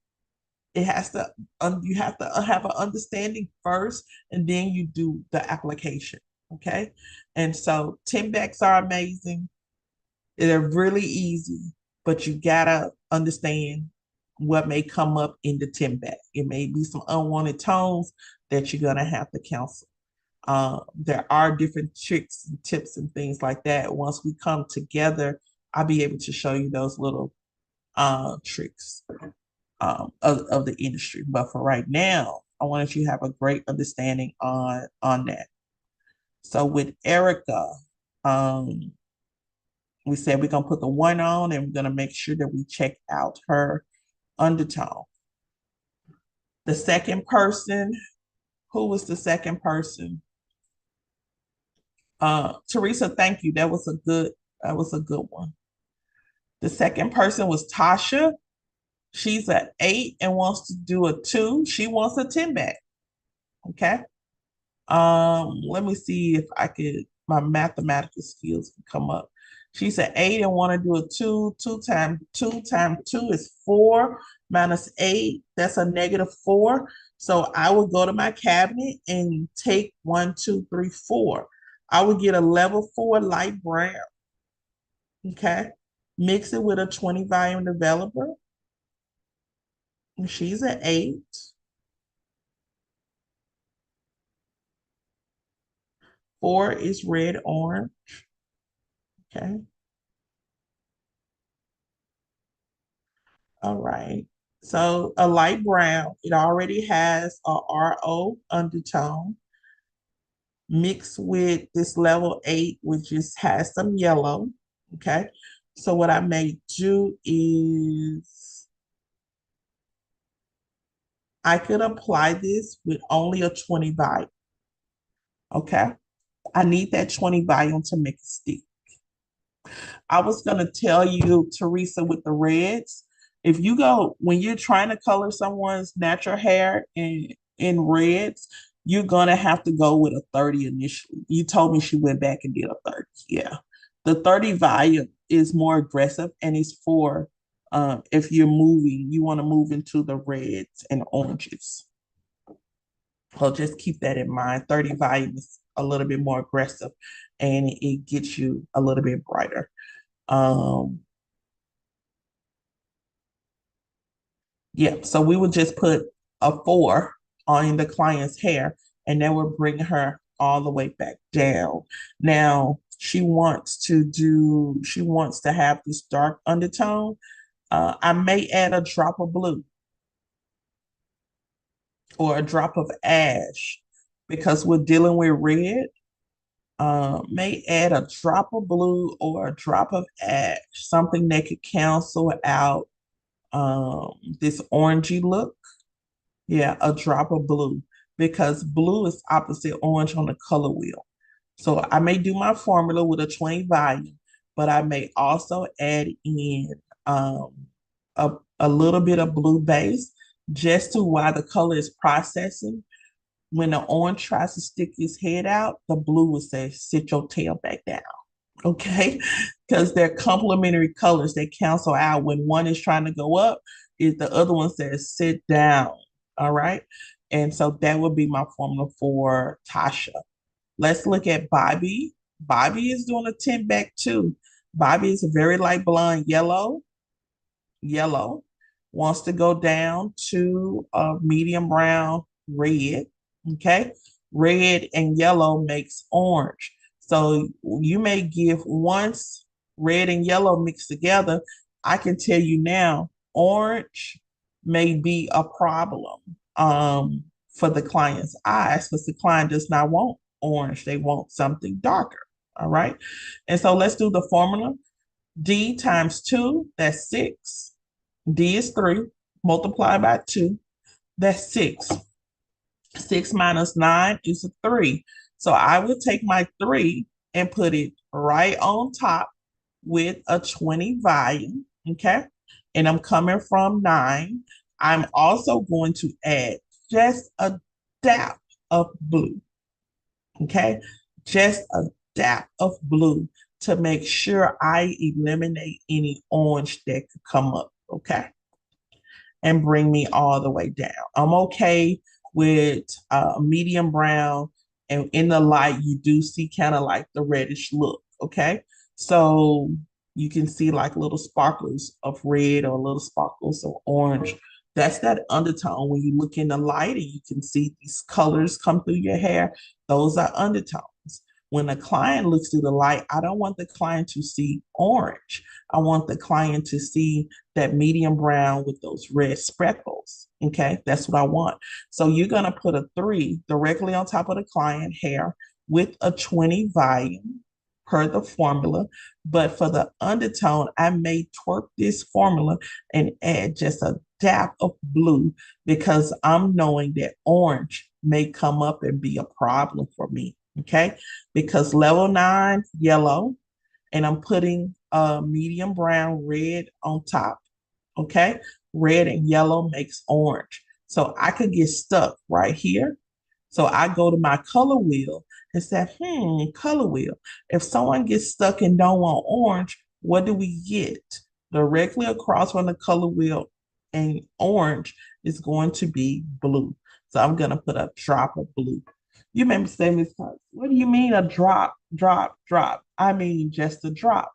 You have to have an understanding first, and then you do the application. Okay. And so 10 backs are amazing. They're really easy, but you gotta understand what may come up in the 10 back. It may be some unwanted tones that you're gonna have to counsel. There are different tricks and tips and things like that. Once we come together, I'll be able to show you those little tricks of the industry. But for right now, I want you to have a great understanding on that. So with Erica, we said we're gonna put the one on, and we're gonna make sure that we check out her undertone. The second person, who was the second person? Teresa, thank you. That was a good one. The second person was Tasha. She's an 8 and wants to do a 2. She wants a 10 back. Okay. Let me see if my mathematical skills can come up. She's an 8 and want to do a 2. 2 times 2 times 2 is 4 minus 8. That's a -4. So I would go to my cabinet and take 1, 2, 3, 4. I would get a level 4 light brown. Okay. Mix it with a 20 volume developer. And she's an 8. Four is red orange. Okay. All right. So a light brown, it already has a RO undertone mixed with this level 8, which just has some yellow. Okay. So what I may do is I could apply this with only a 20 volume. Okay. I need that 20 volume to make it stick. I was going to tell you, Teresa, with the reds, if you go, when you're trying to color someone's natural hair in reds, you're going to have to go with a 30 initially. You told me she went back and did a 30. Yeah. The 30 volume is more aggressive, and it's for if you want to move into the reds and oranges. So just keep that in mind. 30 volume is a little bit more aggressive, and it gets you a little bit brighter. Yeah, so we would just put a 4 on the client's hair, and that would bring her all the way back down. Now, she wants to have this dark undertone, I may add a drop of blue or a drop of ash because we're dealing with red. May add a drop of blue or a drop of ash, something that could cancel out this orangey look. Yeah, a drop of blue because blue is opposite orange on the color wheel. So I may do my formula with a 20 volume, but I may also add in um, a little bit of blue base just to while the color is processing. When the orange tries to stick his head out, the blue will say, sit your tail back down. Okay, because they're complementary colors. They cancel out. When one is trying to go up, is the other one says sit down. All right, and so that would be my formula for Tasha. Let's look at Bobby. Bobby is doing a tint back too. Bobby is a very light blonde yellow, wants to go down to a medium brown red. Okay, red and yellow makes orange. So you may give once red and yellow mixed together. I can tell you now, orange may be a problem for the client's eyes because the client does not want orange. They want something darker. All right. And so let's do the formula. D times 2, that's 6. D is 3, multiply by 2, that's 6. 6 minus 9 is a 3. So I would take my 3 and put it right on top with a 20 volume, okay? And I'm coming from 9. I'm also going to add just a dab of blue, okay? Just a dab of blue to make sure I eliminate any orange that could come up, okay? And bring me all the way down. I'm okay with medium brown, and in the light, you do see kind of like the reddish look, okay? So you can see like little sparkles of red or little sparkles of orange. That's that undertone. When you look in the light and you can see these colors come through your hair, those are undertones. When the client looks through the light, I don't want the client to see orange. I want the client to see that medium brown with those red speckles. Okay, that's what I want. So you're going to put a 3 directly on top of the client hair with a 20 volume per the formula. But for the undertone, I may twerk this formula and add just a dab of blue because I'm knowing that orange may come up and be a problem for me. Okay, because level 9 yellow, and I'm putting a medium brown red on top. Okay, red and yellow makes orange. So I could get stuck right here. So I go to my color wheel and say, color wheel. If someone gets stuck and don't want orange, what do we get? Directly across from the color wheel and orange is going to be blue. So I'm going to put a drop of blue. You may say, Ms. Cox, what do you mean a drop? I mean just a drop.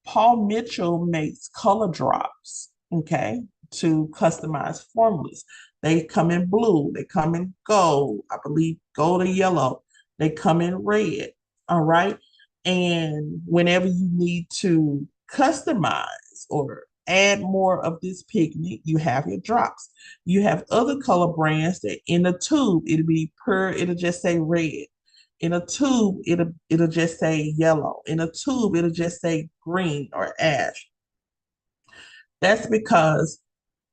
Paul Mitchell makes color drops, okay, to customize formulas. They come in blue, they come in gold, I believe gold or yellow, they come in red, all right? And whenever you need to customize or add more of this pigment, you have your drops. You have other color brands that in a tube, it'll just say red. In a tube, it'll just say yellow. In a tube, it'll just say green or ash. That's because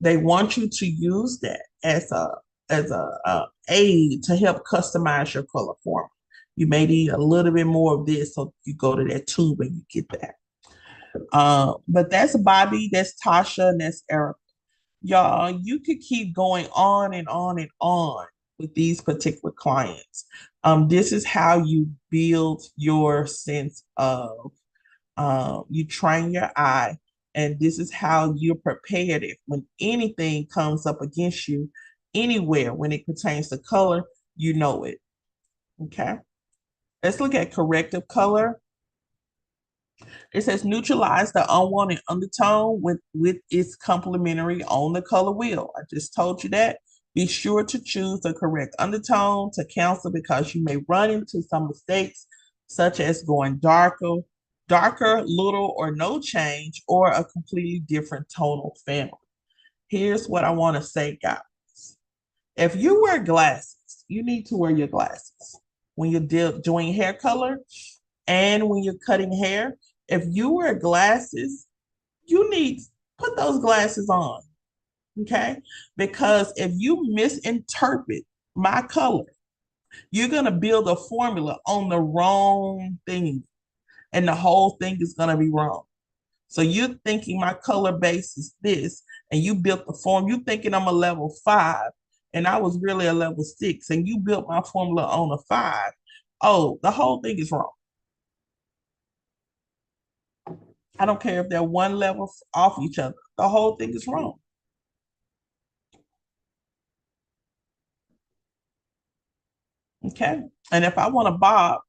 they want you to use that as a aid to help customize your color formula. You may need a little bit more of this, so you go to that tube and you get that. But that's Bobby, that's Tasha, and that's Erica. Y'all, you could keep going on and on and on with these particular clients. This is how you build your sense of, you train your eye, and this is how you're prepared if when anything comes up against you, anywhere when it pertains to color, you know it. Okay. Let's look at corrective color. It says neutralize the unwanted undertone with its complementary on the color wheel. I just told you that. Be sure to choose the correct undertone to cancel because you may run into some mistakes such as going darker, little or no change, or a completely different tonal family. Here's what I want to say, guys. If you wear glasses, you need to wear your glasses when you're doing hair color and when you're cutting hair. If you wear glasses, you need put those glasses on, okay? Because if you misinterpret my color, you're gonna build a formula on the wrong thing, and the whole thing is gonna be wrong. So you're thinking my color base is this, and you built the form. You thinking I'm a level 5, and I was really a level 6, and you built my formula on a 5. Oh, the whole thing is wrong. I don't care if they're one level off each other. The whole thing is wrong. Okay. And if I want to bob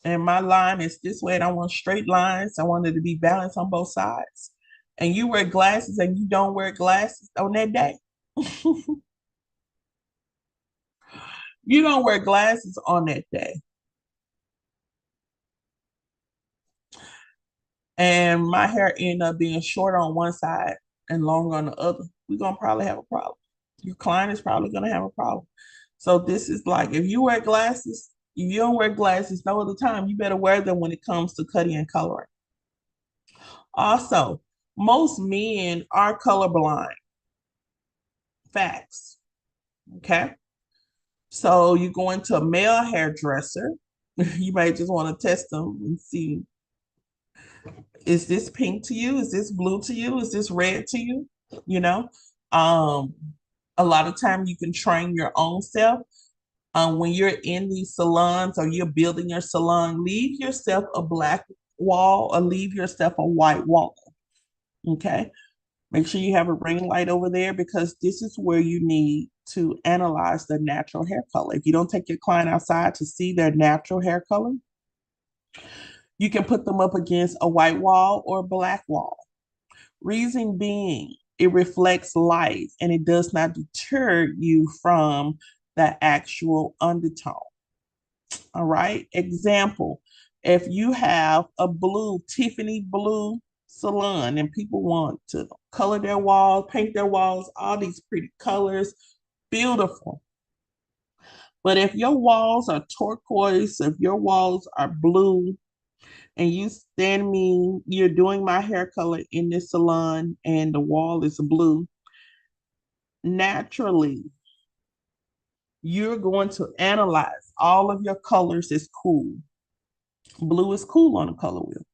and my line is this way and I want straight lines, I want it to be balanced on both sides. And you wear glasses and you don't wear glasses on that day. You don't wear glasses on that day. And my hair end up being short on one side and long on the other. We're going to probably have a problem. Your client is probably going to have a problem. So this is like, if you wear glasses, if you don't wear glasses no other time, you better wear them when it comes to cutting and coloring. Also, most men are colorblind. Facts. Okay. So you go into a male hairdresser, you might just want to test them and see, is this pink to you? Is this blue to you? Is this red to you? You know, a lot of time you can train your own self. When you're in these salons or you're building your salon, leave yourself a black wall or leave yourself a white wall. Okay. Make sure you have a ring light over there, because this is where you need to analyze the natural hair color. If you don't take your client outside to see their natural hair color, you can put them up against a white wall or a black wall. Reason being, it reflects light and it does not deter you from the actual undertone. All right. Example, if you have a blue, Tiffany blue salon and people want to color their walls, paint their walls, all these pretty colors, beautiful. But if your walls are turquoise, if your walls are blue, and you stand me, you're doing my hair color in this salon and the wall is blue, naturally, you're going to analyze all of your colors as cool. Blue is cool on the color wheel.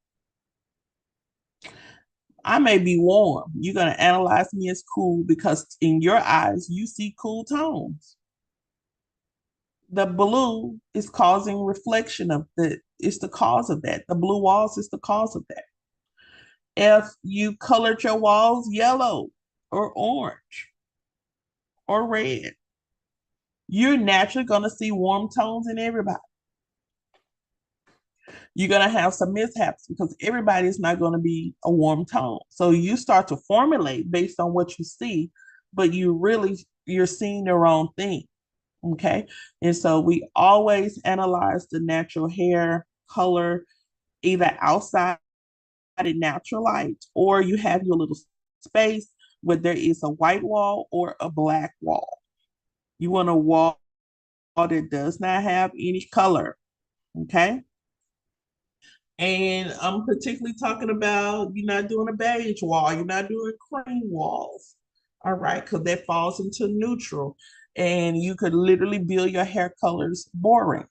I may be warm. You're going to analyze me as cool because in your eyes, you see cool tones. The blue is causing reflection of it's the cause of that. The blue walls is the cause of that. If you colored your walls yellow or orange or red, you're naturally going to see warm tones in everybody. You're going to have some mishaps because everybody is not going to be a warm tone. So you start to formulate based on what you see, but you're seeing the wrong thing. Okay. And so we always analyze the natural hair color either outside in natural light, or you have your little space where there is a white wall or a black wall. You want a wall that does not have any color. Okay. And I'm particularly talking about you're not doing a beige wall, you're not doing cream walls. All right, because that falls into neutral. And you could literally build your hair colors boring.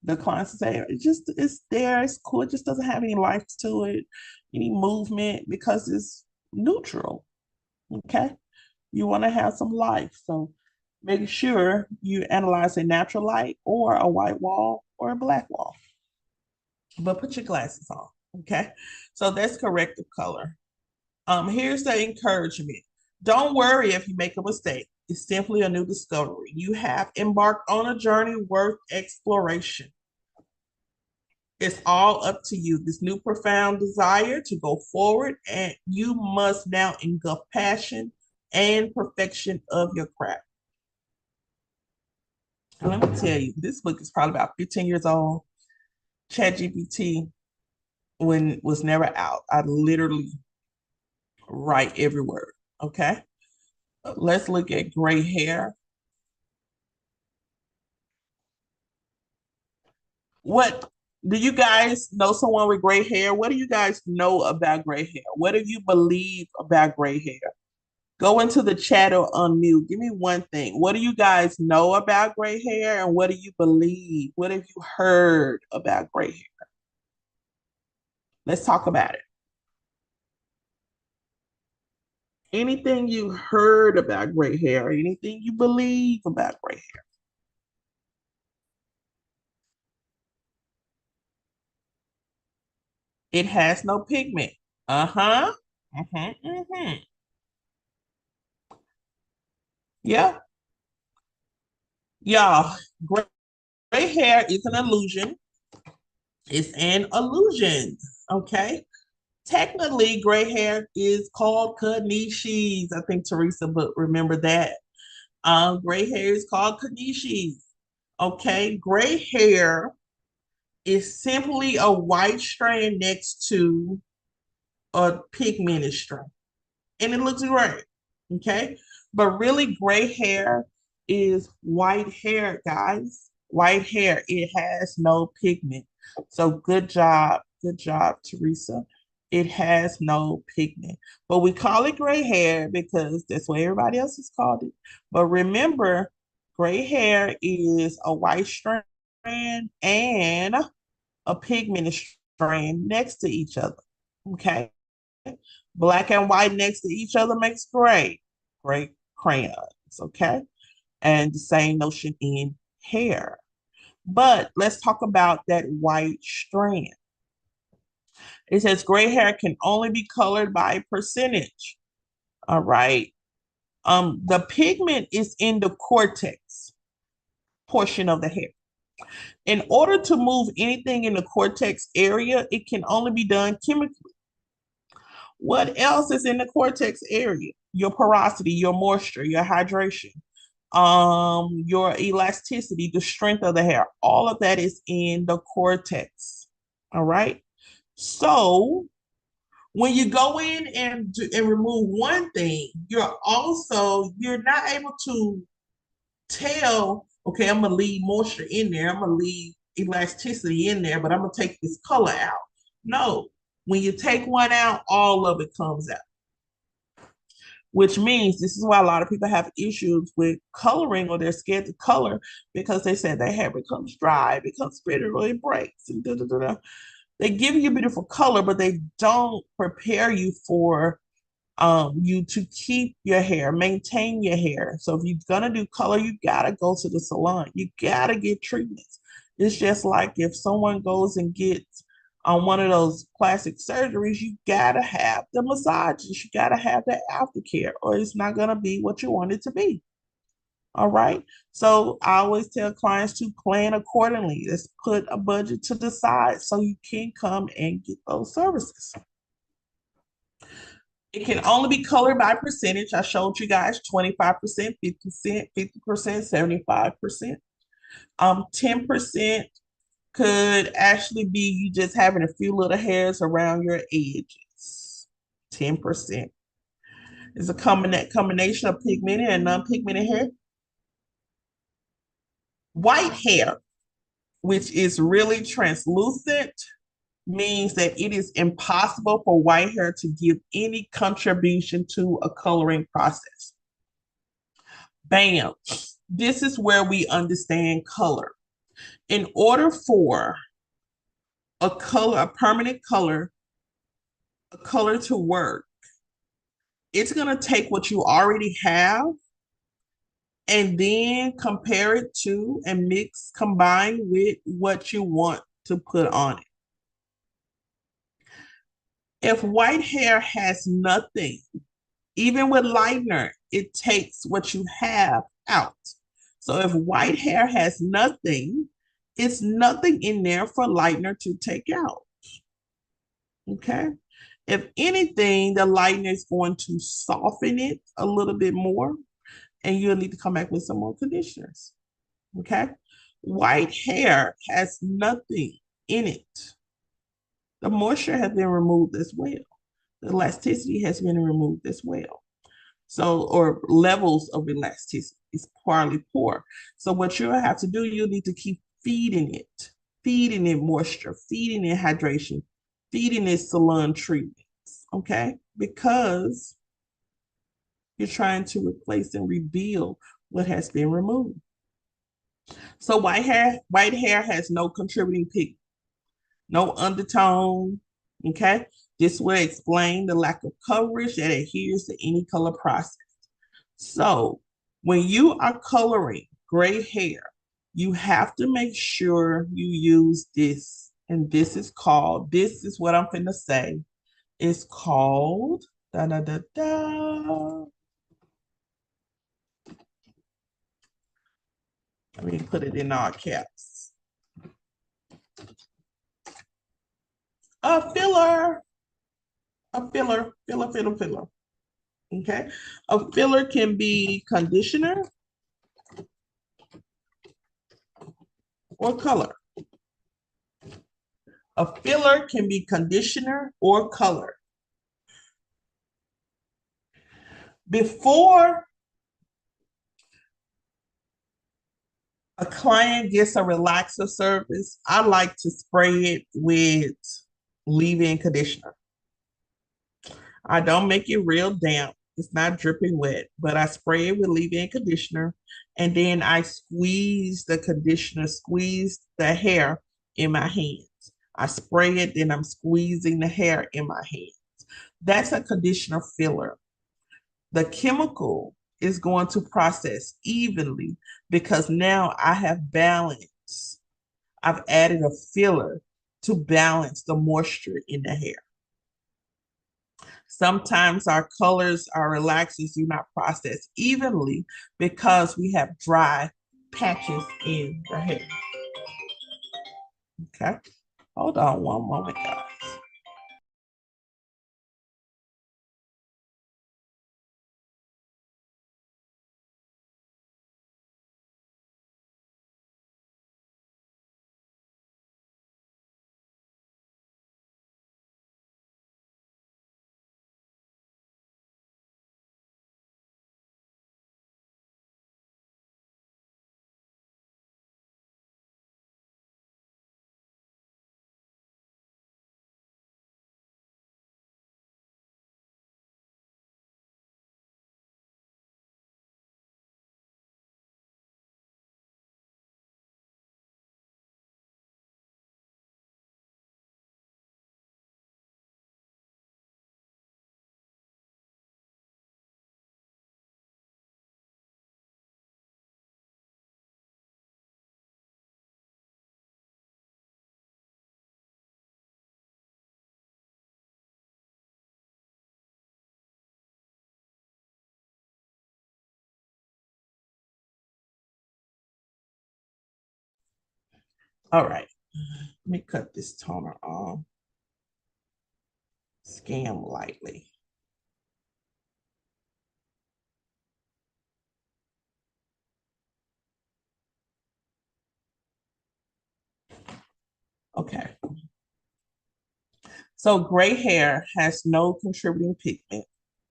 The clients say it's there, it's cool, it just doesn't have any life to it, any movement, because it's neutral. Okay. You want to have some life. So make sure you analyze a natural light or a white wall or a black wall. But put your glasses on. Okay. So that's corrective color. Here's the encouragement. Don't worry if you make a mistake. It's simply a new discovery. You have embarked on a journey worth exploration. It's all up to you. This new profound desire to go forward, and you must now engulf passion and perfection of your craft. And let me tell you, this book is probably about 15 years old. ChatGPT when it was never out. I literally write every word. Okay. Let's look at gray hair. What do you guys know someone with gray hair? What do you guys know about gray hair? What do you believe about gray hair? Go into the chat or unmute. Give me one thing. What do you guys know about gray hair and what do you believe? What have you heard about gray hair? Let's talk about it. Anything you heard about gray hair, anything you believe about gray hair. It has no pigment. Uh-huh. Mm-hmm, mm-hmm. Yeah. Y'all, gray hair is an illusion. It's an illusion, okay? Technically, gray hair is called Kanishis. I think Teresa, but remember that. Gray hair is called Kanishis, okay? Gray hair is simply a white strand next to a pigmented strand, and it looks gray, okay? But really, gray hair is white hair, guys. White hair, it has no pigment. So good job, Teresa. It has no pigment. But we call it gray hair because that's what everybody else has called it. But remember, gray hair is a white strand and a pigmented strand next to each other. Okay. Black and white next to each other makes gray crayons. Okay. And the same notion in hair. But let's talk about that white strand. It says gray hair can only be colored by percentage. All right. The pigment is in the cortex portion of the hair. In order to move anything in the cortex area, it can only be done chemically. What else is in the cortex area? Your porosity, your moisture, your hydration, your elasticity, the strength of the hair. All of that is in the cortex. All right. So when you go in and remove one thing, you're not able to tell, okay, I'm gonna leave moisture in there, I'm gonna leave elasticity in there, but I'm gonna take this color out. No, when you take one out, all of it comes out. Which means this is why a lot of people have issues with coloring or they're scared to color because they say their hair becomes dry, becomes brittle, it breaks, and da, da, da, da. They give you a beautiful color, but they don't prepare you for you to keep your hair, maintain your hair. So if you're gonna do color, you gotta go to the salon. You gotta get treatments. It's just like if someone goes and gets on one of those plastic surgeries, you gotta have the massages, you gotta have the aftercare, or it's not gonna be what you want it to be. All right. So I always tell clients to plan accordingly. Let's put a budget to the side so you can come and get those services. It can only be colored by percentage. I showed you guys 25%, 50%, 50%, 75%. 10% could actually be you just having a few little hairs around your edges. 10% is a combination of pigmented and non-pigmented hair. White hair, which is really translucent, means that it is impossible for white hair to give any contribution to a coloring process. Bam. This is where we understand color. In order for a permanent color, a color to work, it's going to take what you already have and then compare it to and combine with what you want to put on it. If white hair has nothing, even with lightener, it takes what you have out. So if white hair has nothing, it's nothing in there for lightener to take out. Okay. If anything, the lightener is going to soften it a little bit more, and you'll need to come back with some more conditioners. Okay. White hair has nothing in it, the moisture has been removed as well. The elasticity has been removed as well. So, or levels of elasticity is partly poor. So what you'll have to do, you'll need to keep feeding it moisture, feeding it hydration, feeding it salon treatments, okay? Because you're trying to replace and rebuild what has been removed. So white hair has no contributing pigment, no undertone, okay? This will explain the lack of coverage that adheres to any color process. So when you are coloring gray hair, you have to make sure you use this. And this is what I'm finna say. It's called, da, da, da, da. Let me put it in all caps. A filler. Filler. Okay. A filler can be conditioner or color. A filler can be conditioner or color. Before a client gets a relaxer service, I like to spray it with leave-in conditioner. I don't make it real damp. It's not dripping wet, but I spray it with leave-in conditioner, and then I squeeze the conditioner, squeeze the hair in my hands. I spray it, then I'm squeezing the hair in my hands. That's a conditioner filler. The chemical is going to process evenly because now I have balance. I've added a filler to balance the moisture in the hair. Sometimes our colors, our relaxers do not process evenly because we have dry patches in the hair. Okay, hold on one moment, guys. All right, let me cut this toner off. Scan lightly. Okay. So gray hair has no contributing pigment,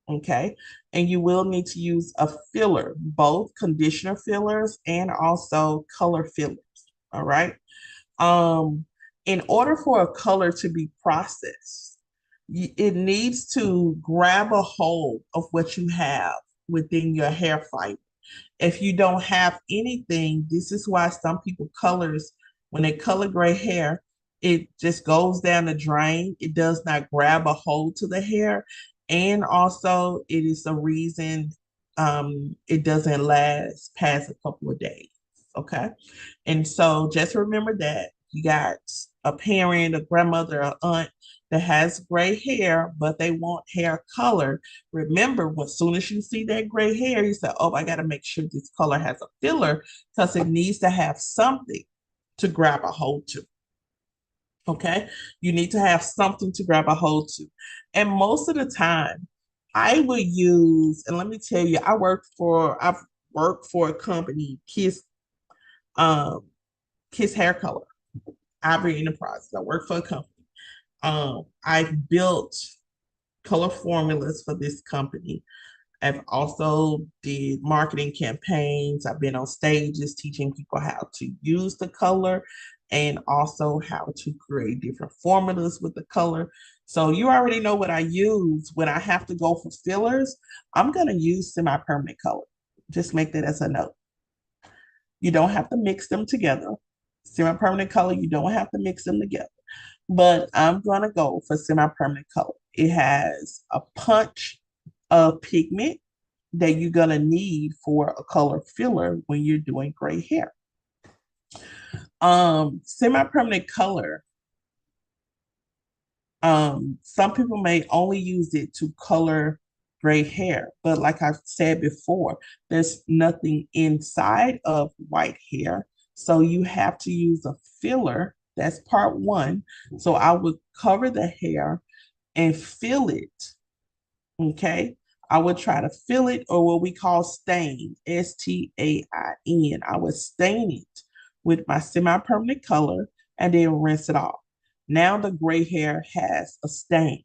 okay? And you will need to use a filler, both conditioner fillers and also color fillers, all right? In order for a color to be processed, it needs to grab a hold of what you have within your hair fiber. If you don't have anything, this is why some people colors, when they color gray hair, it just goes down the drain. It does not grab a hold to the hair. And also it is a reason it doesn't last past a couple of days. Okay. And so just remember that you got a parent, a grandmother, an aunt that has gray hair, but they want hair color. Remember, as soon as you see that gray hair, you say, oh, I got to make sure this color has a filler because it needs to have something to grab a hold to. Okay, you need to have something to grab a hold to. And most of the time, I would use, and let me tell you, I've worked for a company, Kiss Hair Color. Ivory Enterprises. I work for a company. I've built color formulas for this company. I've also did marketing campaigns. I've been on stages teaching people how to use the color and also how to create different formulas with the color. So you already know what I use. When I have to go for fillers, I'm going to use semi-permanent color. Just make that as a note. You don't have to mix them together. Semi-permanent color, you don't have to mix them together. But I'm going to go for semi-permanent color. It has a punch of pigment that you're going to need for a color filler when you're doing gray hair. Semi-permanent color, some people may only use it to color gray hair, but like I've said before, there's nothing inside of white hair, so you have to use a filler. That's part one. So I would cover the hair and fill it. Okay, I would try to fill it, or what we call stain, S-T-A-I-N. I would stain it with my semi-permanent color and then rinse it off. Now the gray hair has a stain.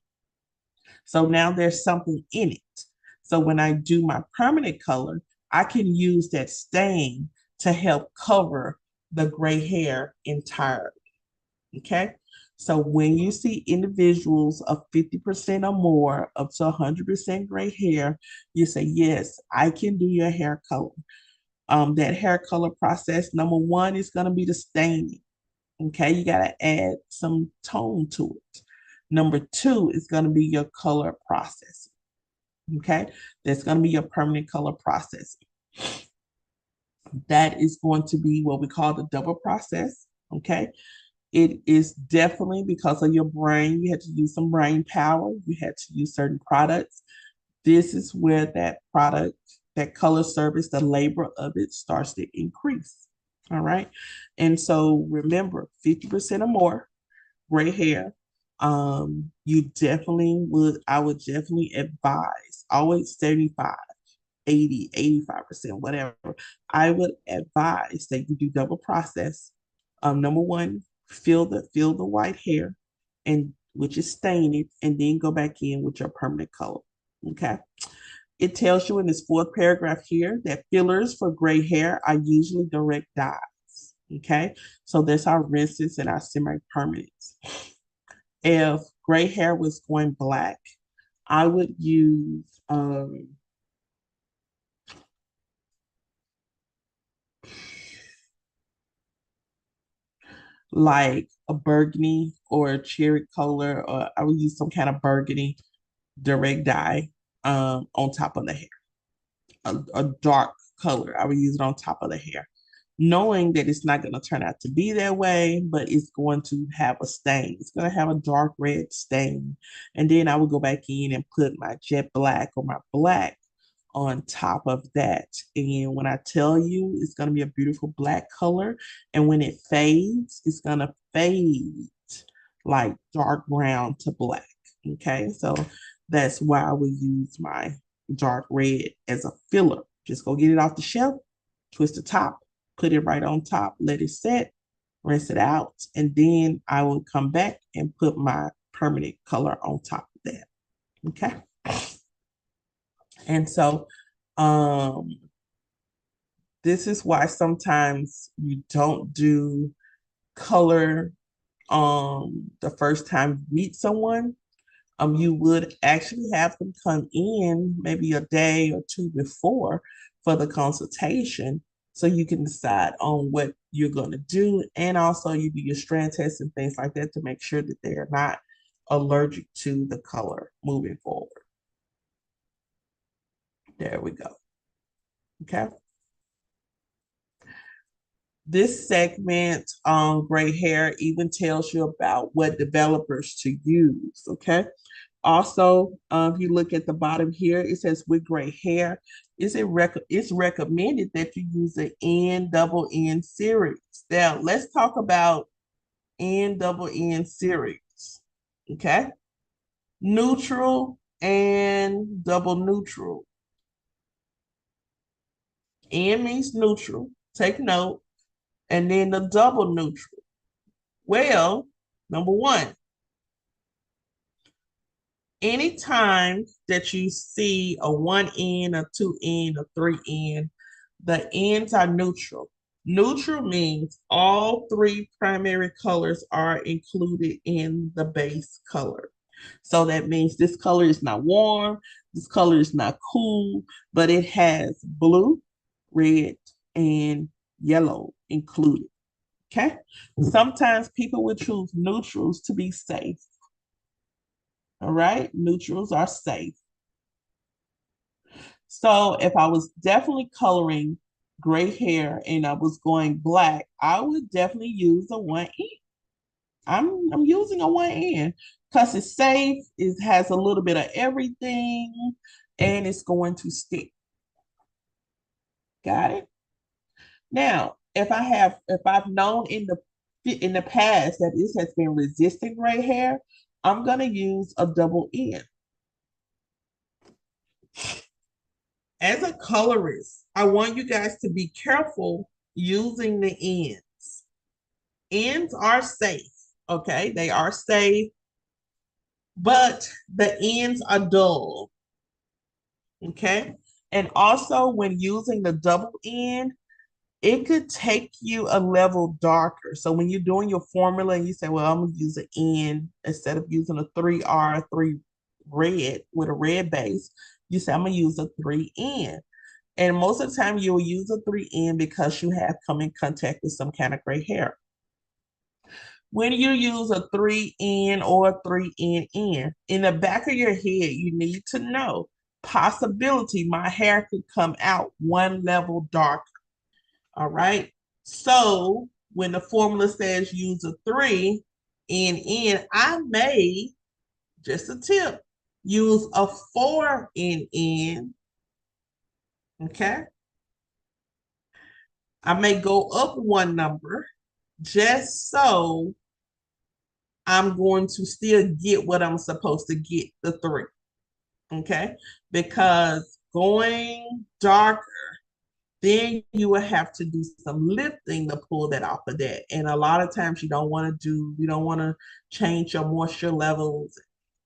So now there's something in it. So when I do my permanent color, I can use that stain to help cover the gray hair entirely. Okay. So when you see individuals of 50% or more up to 100% gray hair, you say, yes, I can do your hair color. That hair color process, number one is going to be the staining. Okay, you got to add some tone to it. Number two is going to be your color processing. Okay, that's going to be your permanent color processing. That is going to be what we call the double process. Okay, it is definitely because of your brain. You had to use some brain power. You had to use certain products. This is where that product, that color service, the labor of it starts to increase. All right. And so remember, 50% or more gray hair. You definitely would, I would definitely advise always 75, 80, 85%, whatever. I would advise that you do double process. Number one, fill the white hair, and which is stain it, and then go back in with your permanent color. Okay. It tells you in this fourth paragraph here that fillers for gray hair are usually direct dyes. Okay, so there's our rinses and our semi-permanents. If gray hair was going black, I would use like a burgundy or a cherry color, or I would use some kind of burgundy direct dye on top of the hair. A dark color, I would use it on top of the hair, knowing that it's not going to turn out to be that way, but it's going to have a stain. It's going to have a dark red stain. And then I would go back in and put my jet black or my black on top of that. And when I tell you, it's going to be a beautiful black color. And when it fades, it's going to fade like dark brown to black. Okay, so that's why I would use my dark red as a filler. Just go get it off the shelf, twist the top, put it right on top, let it set, rinse it out, and then I will come back and put my permanent color on top of that. Okay. And so this is why sometimes you don't do color the first time you meet someone. You would actually have them come in maybe a day or two before for the consultation, so you can decide on what you're going to do. And also you do your strand tests and things like that to make sure that they are not allergic to the color moving forward. There we go. Okay. This segment on gray hair even tells you about what developers to use. Okay. Also, if you look at the bottom here, it says with gray hair, it's recommended that you use the N-double-N series. Now, let's talk about N-double-N series. Okay. Neutral and double neutral. N means neutral. Take note. And then the double neutral. Well, number one, anytime that you see a 1N, a 2N, a 3N, the ends are neutral. Neutral means all three primary colors are included in the base color. So that means this color is not warm, this color is not cool, but it has blue, red, and yellow included. Okay. Sometimes people will choose neutrals to be safe. All right. Neutrals are safe. So if I was definitely coloring gray hair and I was going black, I would definitely use a 1N. I'm using a 1N because it's safe, it has a little bit of everything, and it's going to stick. Got it? Now, if I've known in the past that this has been resistant gray hair, I'm gonna use a double N. As a colorist, I want you guys to be careful using the ends. Ends are safe, okay? They are safe, but the ends are dull, okay? And also when using the double end, it could take you a level darker. So when you're doing your formula and you say, well, I'm gonna use an N instead of using a 3R, 3 red with a red base, you say, I'm gonna use a 3N. And most of the time you will use a 3N because you have come in contact with some kind of gray hair. When you use a 3N or a 3NN, in the back of your head, you need to know, possibility my hair could come out one level darker. All right. So when the formula says use a 3NN, I may, just a tip, use a 4NN. Okay. I may go up one number just so I'm going to still get what I'm supposed to get, the 3. Okay. Because going darker, then you will have to do some lifting to pull that off of that. And a lot of times you don't want to change your moisture levels,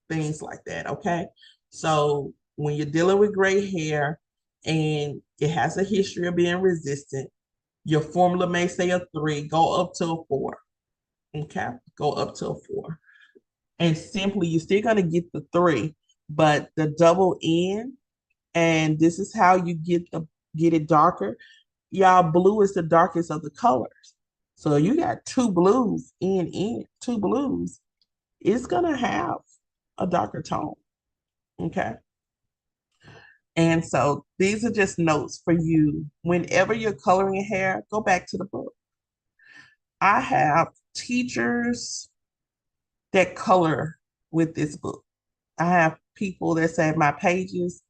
things like that. Okay. So when you're dealing with gray hair and it has a history of being resistant, your formula may say a 3, go up to a 4. Okay. Go up to a 4. And simply, you're still going to get the 3, but the double N, and this is how you get it darker. Y'all, blue is the darkest of the colors. So you got 2 blues in 2 blues. It's gonna have a darker tone. Okay. And so these are just notes for you. Whenever you're coloring your hair, go back to the book. I have teachers that color with this book. I have people that say my pages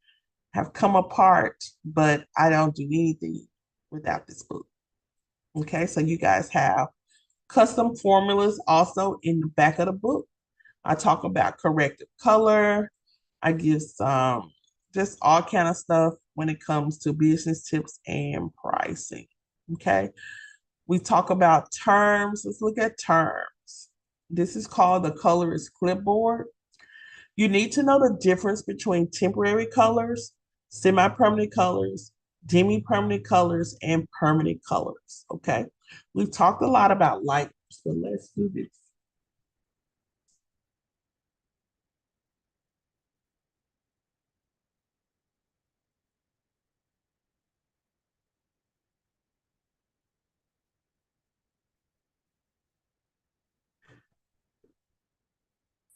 have come apart, but I don't do anything without this book. Okay, so you guys have custom formulas also in the back of the book. I talk about corrective color. I give some just all kind of stuff when it comes to business tips and pricing. Okay, we talk about terms. Let's look at terms. This is called the colorist clipboard. You need to know the difference between temporary colors, semi-permanent colors, demi-permanent colors, and permanent colors, okay? We've talked a lot about light, so let's do this.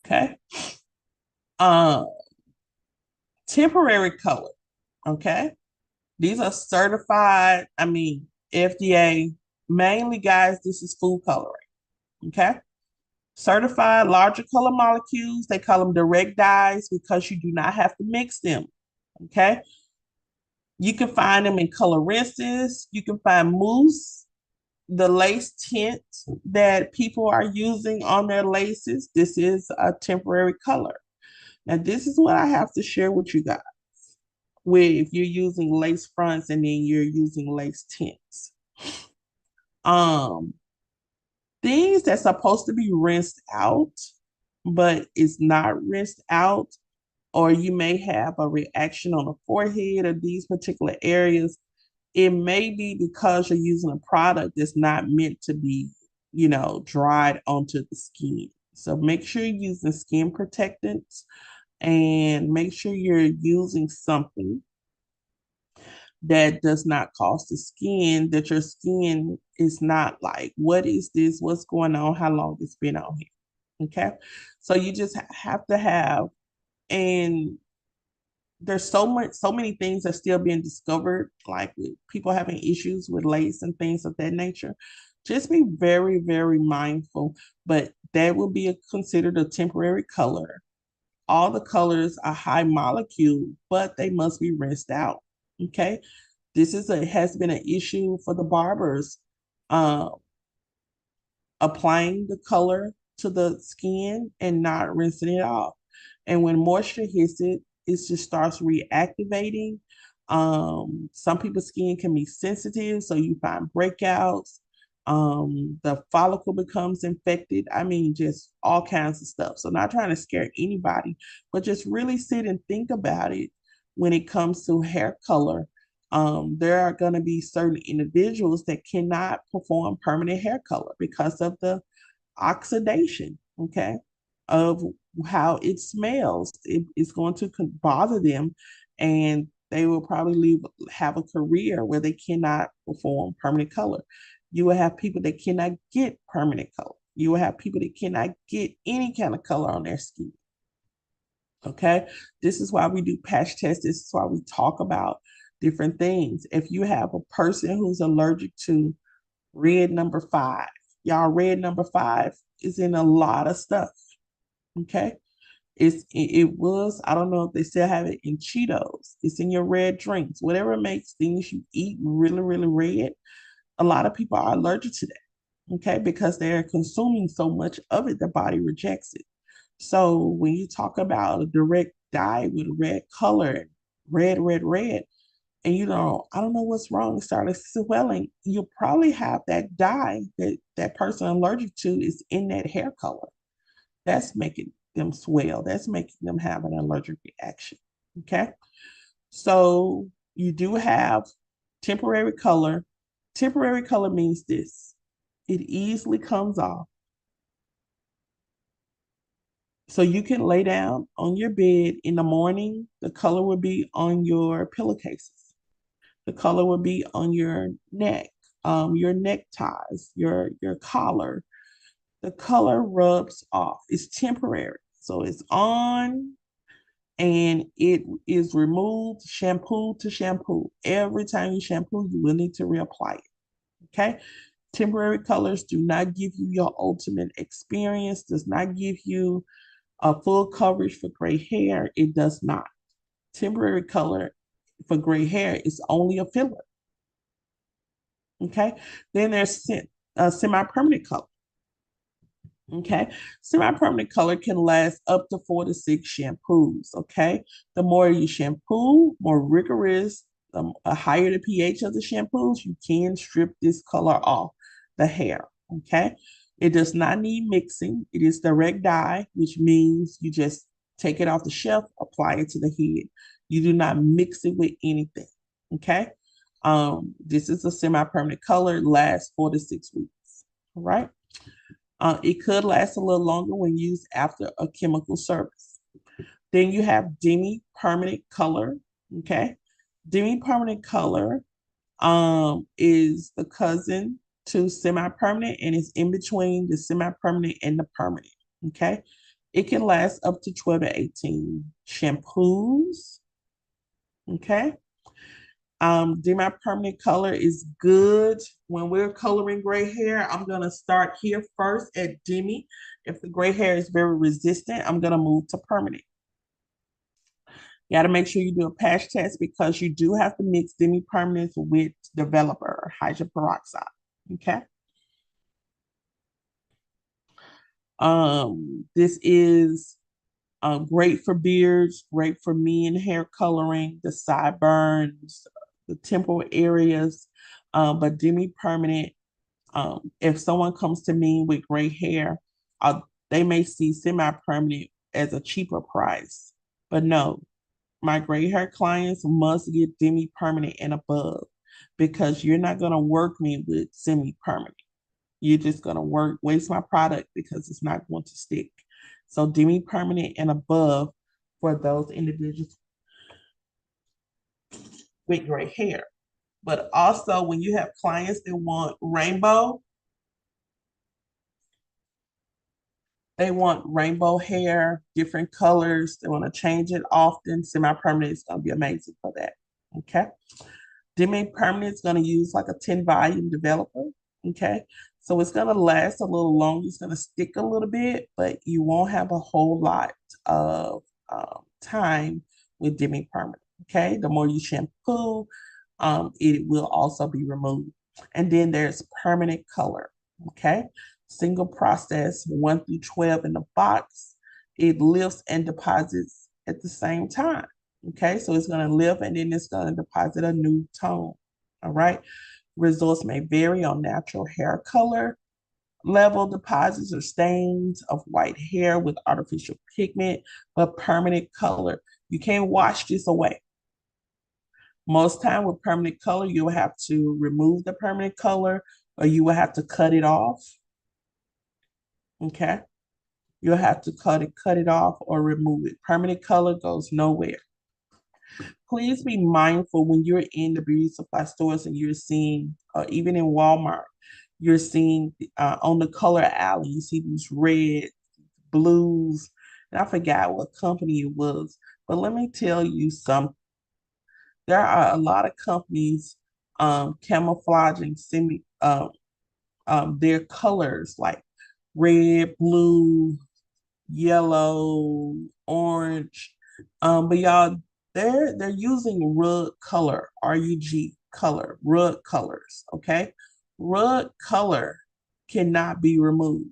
Okay. Temporary color, okay? These are certified, FDA, mainly guys, this is food coloring, okay? Certified larger color molecules, they call them direct dyes because you do not have to mix them, okay? You can find them in color rinses. You can find mousse, the lace tint that people are using on their laces. This is a temporary color. Now, this is what I have to share with you guys. If you're using lace fronts and then you're using lace tints. Things that's supposed to be rinsed out, but it's not rinsed out, or you may have a reaction on the forehead or these particular areas. It may be because you're using a product that's not meant to be, dried onto the skin. So make sure you're using skin protectants and make sure you're using something that does not cause the skin, that your skin is not like, what is this? What's going on? How long it's been on here? Okay. So you just have to have, and there's so many things that are still being discovered, like with people having issues with lace and things of that nature. Just be very, very mindful, but that will be considered a temporary color. All the colors are high molecule, but they must be rinsed out. Okay. Has been an issue for the barbers, uh, applying the color to the skin and not rinsing it off. And when moisture hits it, it just starts reactivating. Some people's skin can be sensitive, so you find breakouts. The follicle becomes infected. I mean, just all kinds of stuff. So, not trying to scare anybody, but just really sit and think about it when it comes to hair color. There are going to be certain individuals that cannot perform permanent hair color because of the oxidation, okay, of how it smells. It's going to bother them, and they will probably have a career where they cannot perform permanent color. You will have people that cannot get permanent color. You will have people that cannot get any kind of color on their skin. Okay, this is why we do patch tests. This is why we talk about different things. If you have a person who's allergic to red number 5, y'all, red number 5 is in a lot of stuff. Okay, it was, I don't know if they still have it in Cheetos. It's in your red drinks, whatever makes things you eat really, really red. A lot of people are allergic to that. Okay, because they're consuming so much of it, the body rejects it. So when you talk about a direct dye with red color, red, red, red, and I don't know what's wrong, started swelling, you'll probably have that dye that that person allergic to is in that hair color. That's making them swell. That's making them have an allergic reaction. Okay. So you do have temporary color. Temporary color means this: it easily comes off. So you can lay down on your bed in the morning, the color will be on your pillowcases. The color will be on your neck, your neckties, your collar. The color rubs off. It's temporary. So it's on and it is removed shampoo to shampoo. Every time you shampoo, you will need to reapply it. Okay. Temporary colors do not give you your ultimate experience, does not give you a full coverage for gray hair. It does not. Temporary color for gray hair is only a filler. Okay. Then there's semi-permanent color. Okay. Semi-permanent color can last up to 4 to 6 shampoos. Okay. The more you shampoo, more rigorous, the higher the pH of the shampoos, you can strip this color off the hair. Okay. It does not need mixing. It is direct dye, which means you just take it off the shelf, apply it to the head. You do not mix it with anything. Okay. This is a semi-permanent color, lasts 4 to 6 weeks. All right. It could last a little longer when used after a chemical service. Then you have demi-permanent color. Okay. Demi-permanent color is the cousin to semi-permanent and is in between the semi-permanent and the permanent. Okay. It can last up to 12 to 18 shampoos. Okay. Demi-permanent color is good when we're coloring gray hair. I'm going to start here first at demi. If the gray hair is very resistant, I'm going to move to permanent. You got to make sure you do a patch test because you do have to mix demi-permanents with developer, hydrogen peroxide. Okay. This is great for beards, great for men hair coloring, the sideburns, the temple areas, but demi-permanent If someone comes to me with gray hair, they may see semi-permanent as a cheaper price. But no, my gray hair clients must get demi-permanent and above, because you're not going to work me with semi-permanent. You're just going to waste my product because it's not going to stick. So demi-permanent and above for those individuals with gray hair. But also when you have clients that want rainbow, they want rainbow hair, different colors, they want to change it often, semi-permanent is going to be amazing for that. Okay. Demi-permanent is going to use like a 10 volume developer. Okay. So it's going to last a little longer. It's going to stick a little bit, but you won't have a whole lot of time with demi-permanent. Okay. The more you shampoo, it will also be removed. And then there's permanent color. Okay. Single process 1 through 12 in the box. It lifts and deposits at the same time. Okay, so it's going to lift and then it's going to deposit a new tone. All right, results may vary on natural hair color, level deposits or stains of white hair with artificial pigment, but permanent color. You can't wash this away. Most time with permanent color, you'll have to remove the permanent color or you will have to cut it off. Okay, you'll have to cut it off or remove it. Permanent color goes nowhere. Please be mindful when you're in the beauty supply stores and you're seeing, even in Walmart, you're seeing on the color alley, you see these red, blues, and I forgot what company it was. But let me tell you something. There are a lot of companies camouflaging their colors like red, blue, yellow, orange. But y'all, they're using rug color, RUG color, rug colors, okay? Rug color cannot be removed.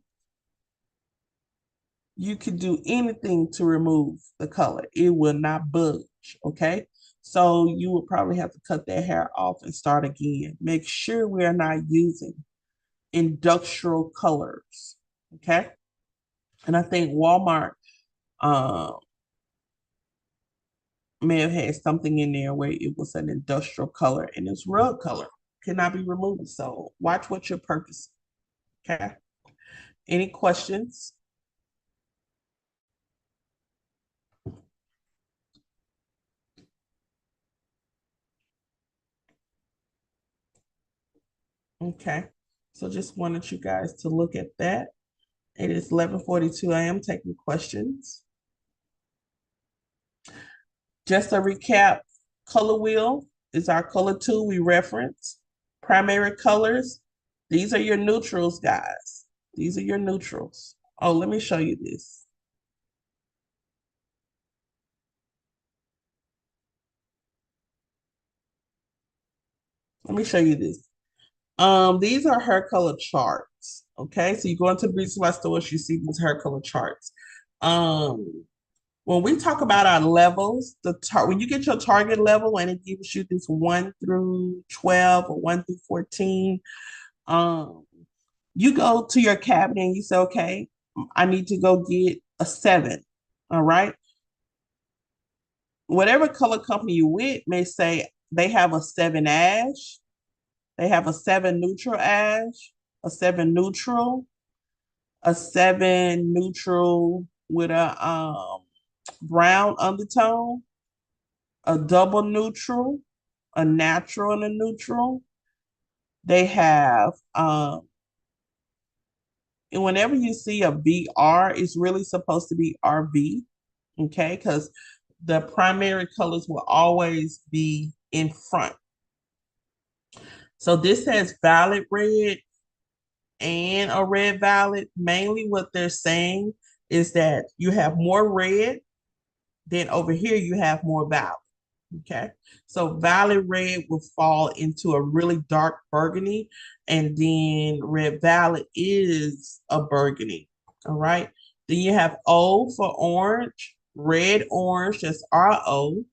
You can do anything to remove the color. It will not budge, okay? So you would probably have to cut that hair off and start again. Make sure we are not using industrial colors, okay? And I think Walmart may have had something in there where it was an industrial color and it's rug color. Cannot be removed. So watch what you're purchasing, okay? Any questions? Okay, so just wanted you guys to look at that. It is 11:42 a.m. taking questions. Just a recap, color wheel is our color tool we reference. Primary colors, these are your neutrals, guys. These are your neutrals. Oh, let me show you this. Let me show you this. These are hair color charts. Okay, so you go into the beauty supply stores, you see these hair color charts. When we talk about our levels, when you get your target level and it gives you this 1 through 12 or 1 through 14, you go to your cabinet and you say, okay, I need to go get a 7. All right. Whatever color company you with may say they have a 7 ash, they have a 7 neutral ash, a 7 neutral, a 7 neutral with a brown undertone, a double neutral, a natural and a neutral. They have, and whenever you see a BR, it's really supposed to be RV, okay? Because the primary colors will always be in front. So this has violet red and a red violet. Mainly what they're saying is that you have more red, then over here you have more violet. Okay, so violet red will fall into a really dark burgundy, and then red violet is a burgundy. All right, then you have O for orange, red orange, that's RO,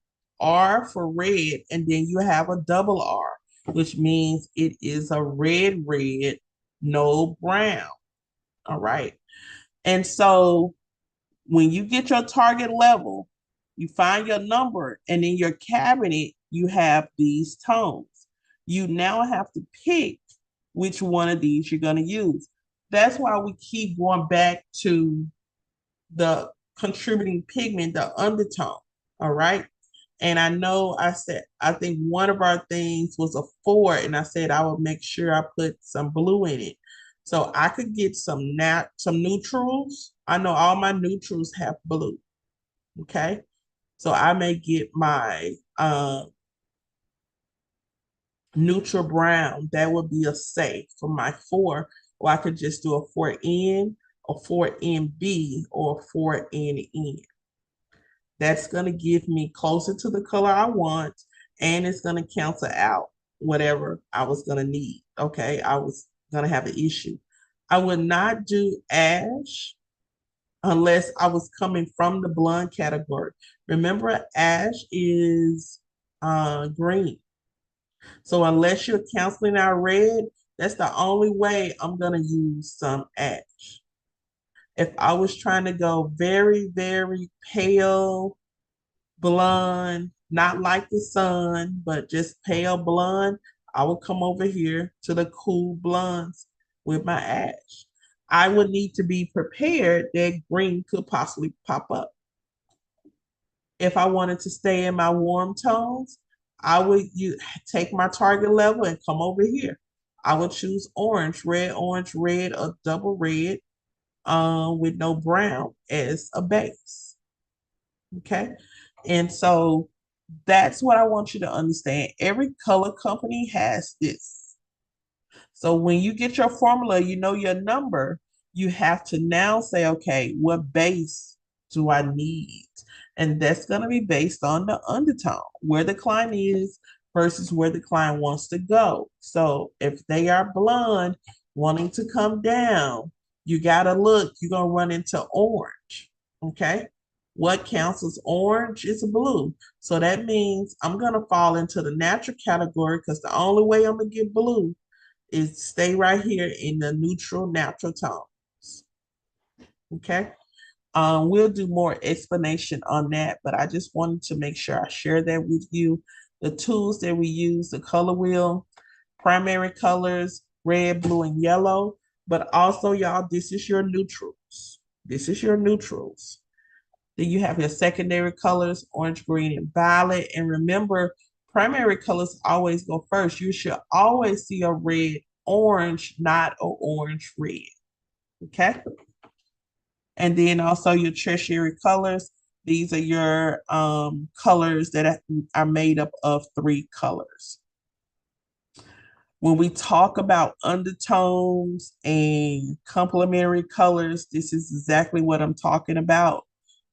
R for red, and then you have a double R, which means it is a red red no brown. All right. And so when you get your target level, you find your number, and in your cabinet, you have these tones. You now have to pick which one of these you're going to use. That's why we keep going back to the contributing pigment, the undertone. All right. And I know I said, I think one of our things was a 4, and I said I would make sure I put some blue in it. So I could get some neutrals. I know all my neutrals have blue. Okay. So I may get my neutral brown. That would be a safe for my 4. Or I could just do a 4N, a 4NB, or a 4NN. That's going to give me closer to the color I want, and it's going to cancel out whatever I was going to need. Okay, I was going to have an issue. I would not do ash unless I was coming from the blonde category. Remember, ash is green. So unless you're canceling out red, that's the only way I'm going to use some ash. If I was trying to go very, very pale blonde, not like the sun, but just pale blonde, I would come over here to the cool blondes with my ash. I would need to be prepared that green could possibly pop up. If I wanted to stay in my warm tones, I would take my target level and come over here. I would choose orange, red, or double red with no brown as a base. Okay. And so that's what I want you to understand. Every color company has this. So when you get your formula, you know your number, you have to now say, okay, what base do I need? And that's going to be based on the undertone, where the client is versus where the client wants to go. So if they are blonde, wanting to come down, you got to look, you're going to run into orange. Okay. What counts as orange is blue. So that means I'm going to fall into the natural category, because the only way I'm going to get blue is stay right here in the neutral natural tones. Okay. We'll do more explanation on that, but I just wanted to make sure I share that with you. The tools that we use, the color wheel, primary colors, red, blue, and yellow. But also, y'all, this is your neutrals. This is your neutrals. Then you have your secondary colors, orange, green, and violet. And remember, primary colors always go first. You should always see a red, orange, not an orange, red. Okay? And then also your tertiary colors. These are your colors that are made up of 3 colors. When we talk about undertones and complementary colors, this is exactly what I'm talking about.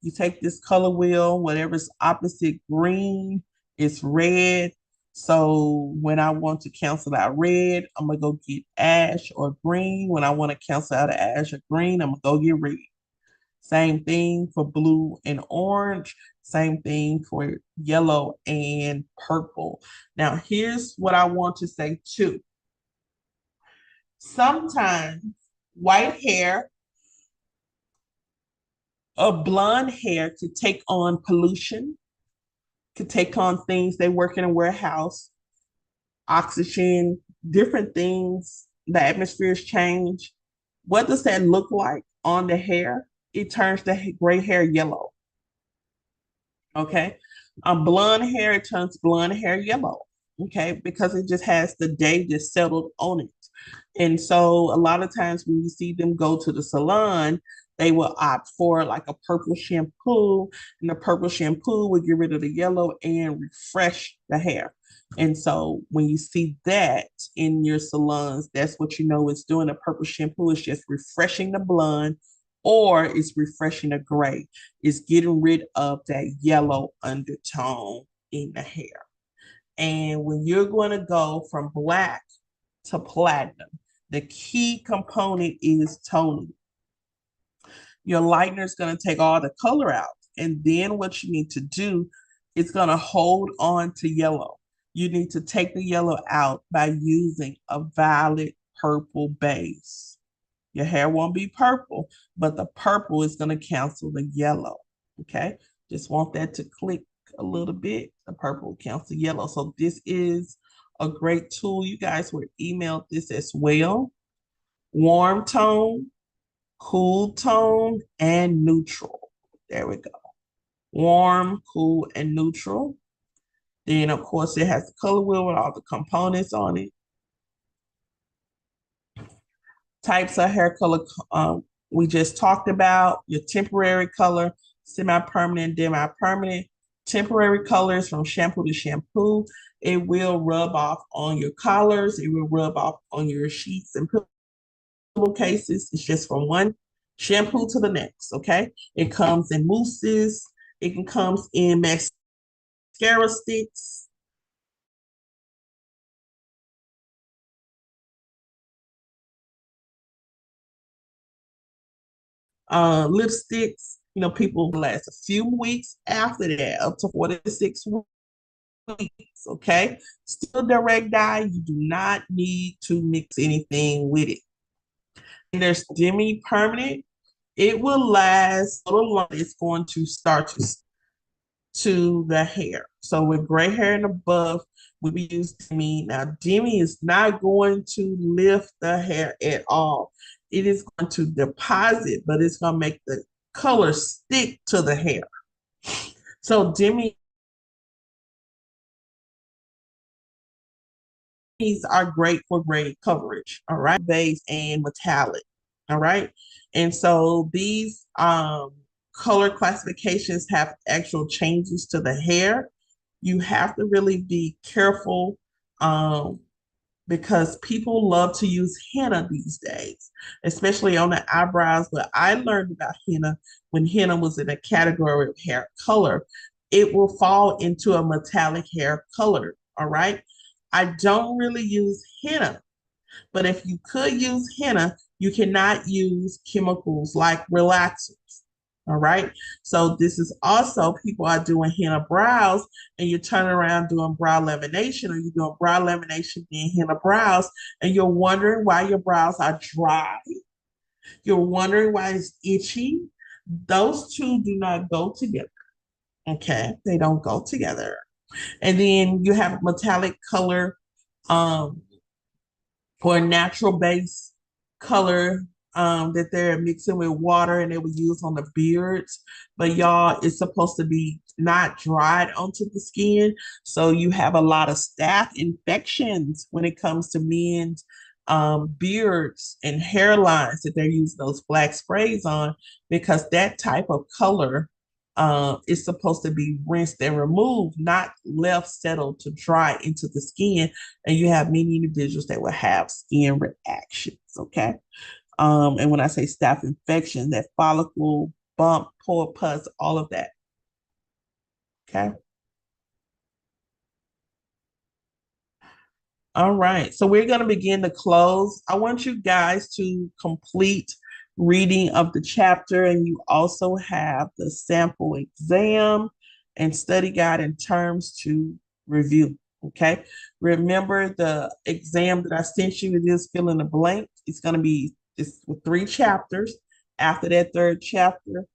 You take this color wheel, whatever's opposite green is red. So when I want to cancel out red, I'm going to go get ash or green. When I want to cancel out ash or green, I'm going to go get red. Same thing for blue and orange. Same thing for yellow and purple. Now, here's what I want to say too. Sometimes white hair or blonde hair could take on pollution, could take on things they work in a warehouse, oxygen, different things. The atmospheres change. What does that look like on the hair? It turns the gray hair yellow. Okay. Blonde hair, it turns blonde hair yellow. Okay. Because it just has the day just settled on it. And so a lot of times when you see them go to the salon, they will opt for like a purple shampoo, and the purple shampoo will get rid of the yellow and refresh the hair. And so when you see that in your salons, that's what you know it's doing. A purple shampoo is just refreshing the blonde, or it's refreshing the gray. It's getting rid of that yellow undertone in the hair. And when you're going to go from black to platinum, the key component is toning. Your lightener is going to take all the color out. And then what you need to do is going to hold on to yellow. You need to take the yellow out by using a violet purple base. Your hair won't be purple, but the purple is going to cancel the yellow. Okay. Just want that to click a little bit. The purple will cancel yellow. So this is a great tool. You guys were emailed this as well. Warm tone, cool tone, and neutral. There we go. Warm, cool, and neutral. Then, of course, it has the color wheel with all the components on it. Types of hair color we just talked about. Your temporary color, semi-permanent, demi-permanent. Temporary colors from shampoo to shampoo. It will rub off on your collars. It will rub off on your sheets and pillowcases. It's just from one shampoo to the next, okay? It comes in mousses. It comes in mascara sticks. Lipsticks, you know, people last a few weeks after that, up to 4 to 6 weeks, okay? Still direct dye, you do not need to mix anything with it. And there's demi-permanent. It will last a little longer. It's going to start to the hair. So with gray hair and above, we use demi. Now, demi is not going to lift the hair at all. It is going to deposit, but it's going to make the color stick to the hair. So demi are great for gray coverage, all right? Base and metallic, all right? And so these color classifications have actual changes to the hair. You have to really be careful because people love to use henna these days, especially on the eyebrows. But I learned about henna when henna was in a category of hair color. It will fall into a metallic hair color, all right? I don't really use henna, but if you could use henna, you cannot use chemicals like relaxers. All right. So this is also people are doing henna brows and you're turning around doing brow lamination, or you're doing brow lamination then henna brows, and you're wondering why your brows are dry. You're wondering why it's itchy. Those two do not go together. Okay. They don't go together. And then you have metallic color or natural base color that they're mixing with water and they will use on the beards. But y'all, it's supposed to be not dried onto the skin. So you have a lot of staph infections when it comes to men's beards and hairlines that they're using those black sprays on, because that type of color is supposed to be rinsed and removed, not left settled to dry into the skin. And you have many individuals that will have skin reactions, okay? And when I say staph infection, that follicle, bump, pore pus, all of that, okay? All right, so we're going to begin to close. I want you guys to complete reading of the chapter, and you also have the sample exam and study guide and terms to review, okay? Remember the exam that I sent you, it is fill in the blank. It's going to be with 3 chapters. After that 3rd chapter,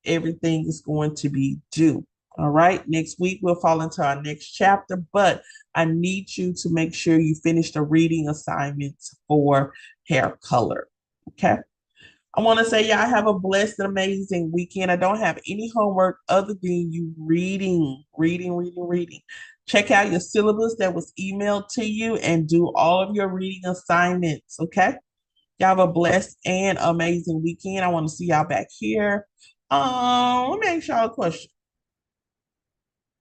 everything is going to be due. All right, next week we'll fall into our next chapter, but I need you to make sure you finish the reading assignments for hair color, okay? I want to say y'all have a blessed and amazing weekend. I don't have any homework other than you reading. Check out your syllabus that was emailed to you and do all of your reading assignments, okay? Y'all have a blessed and amazing weekend. I want to see y'all back here. Let me ask y'all a question.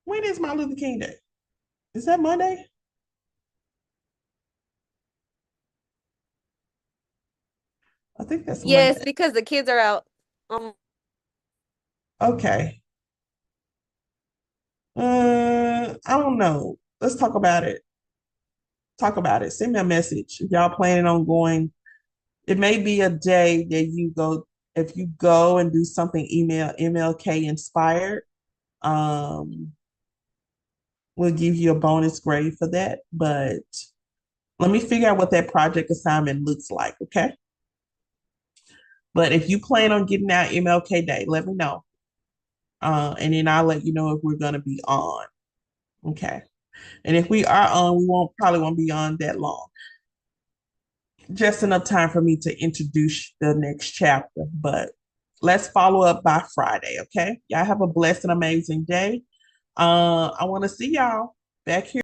When is Martin Luther King Day? Is that Monday? I think that's Yes, Monday. because the kids are out. Okay. I don't know. Let's talk about it. Talk about it. Send me a message if y'all planning on going. It may be a day that you go, if you go and do something MLK inspired, we'll give you a bonus grade for that. But Let me figure out what that project assignment looks like, okay? But if you plan on getting out MLK Day, let me know. And then I'll let you know if we're gonna be on. Okay. And if we are on, we probably won't be on that long. Just enough time for me to introduce the next chapter. But let's follow up by Friday, okay? Y'all have a blessed and amazing day. I want to see y'all back here.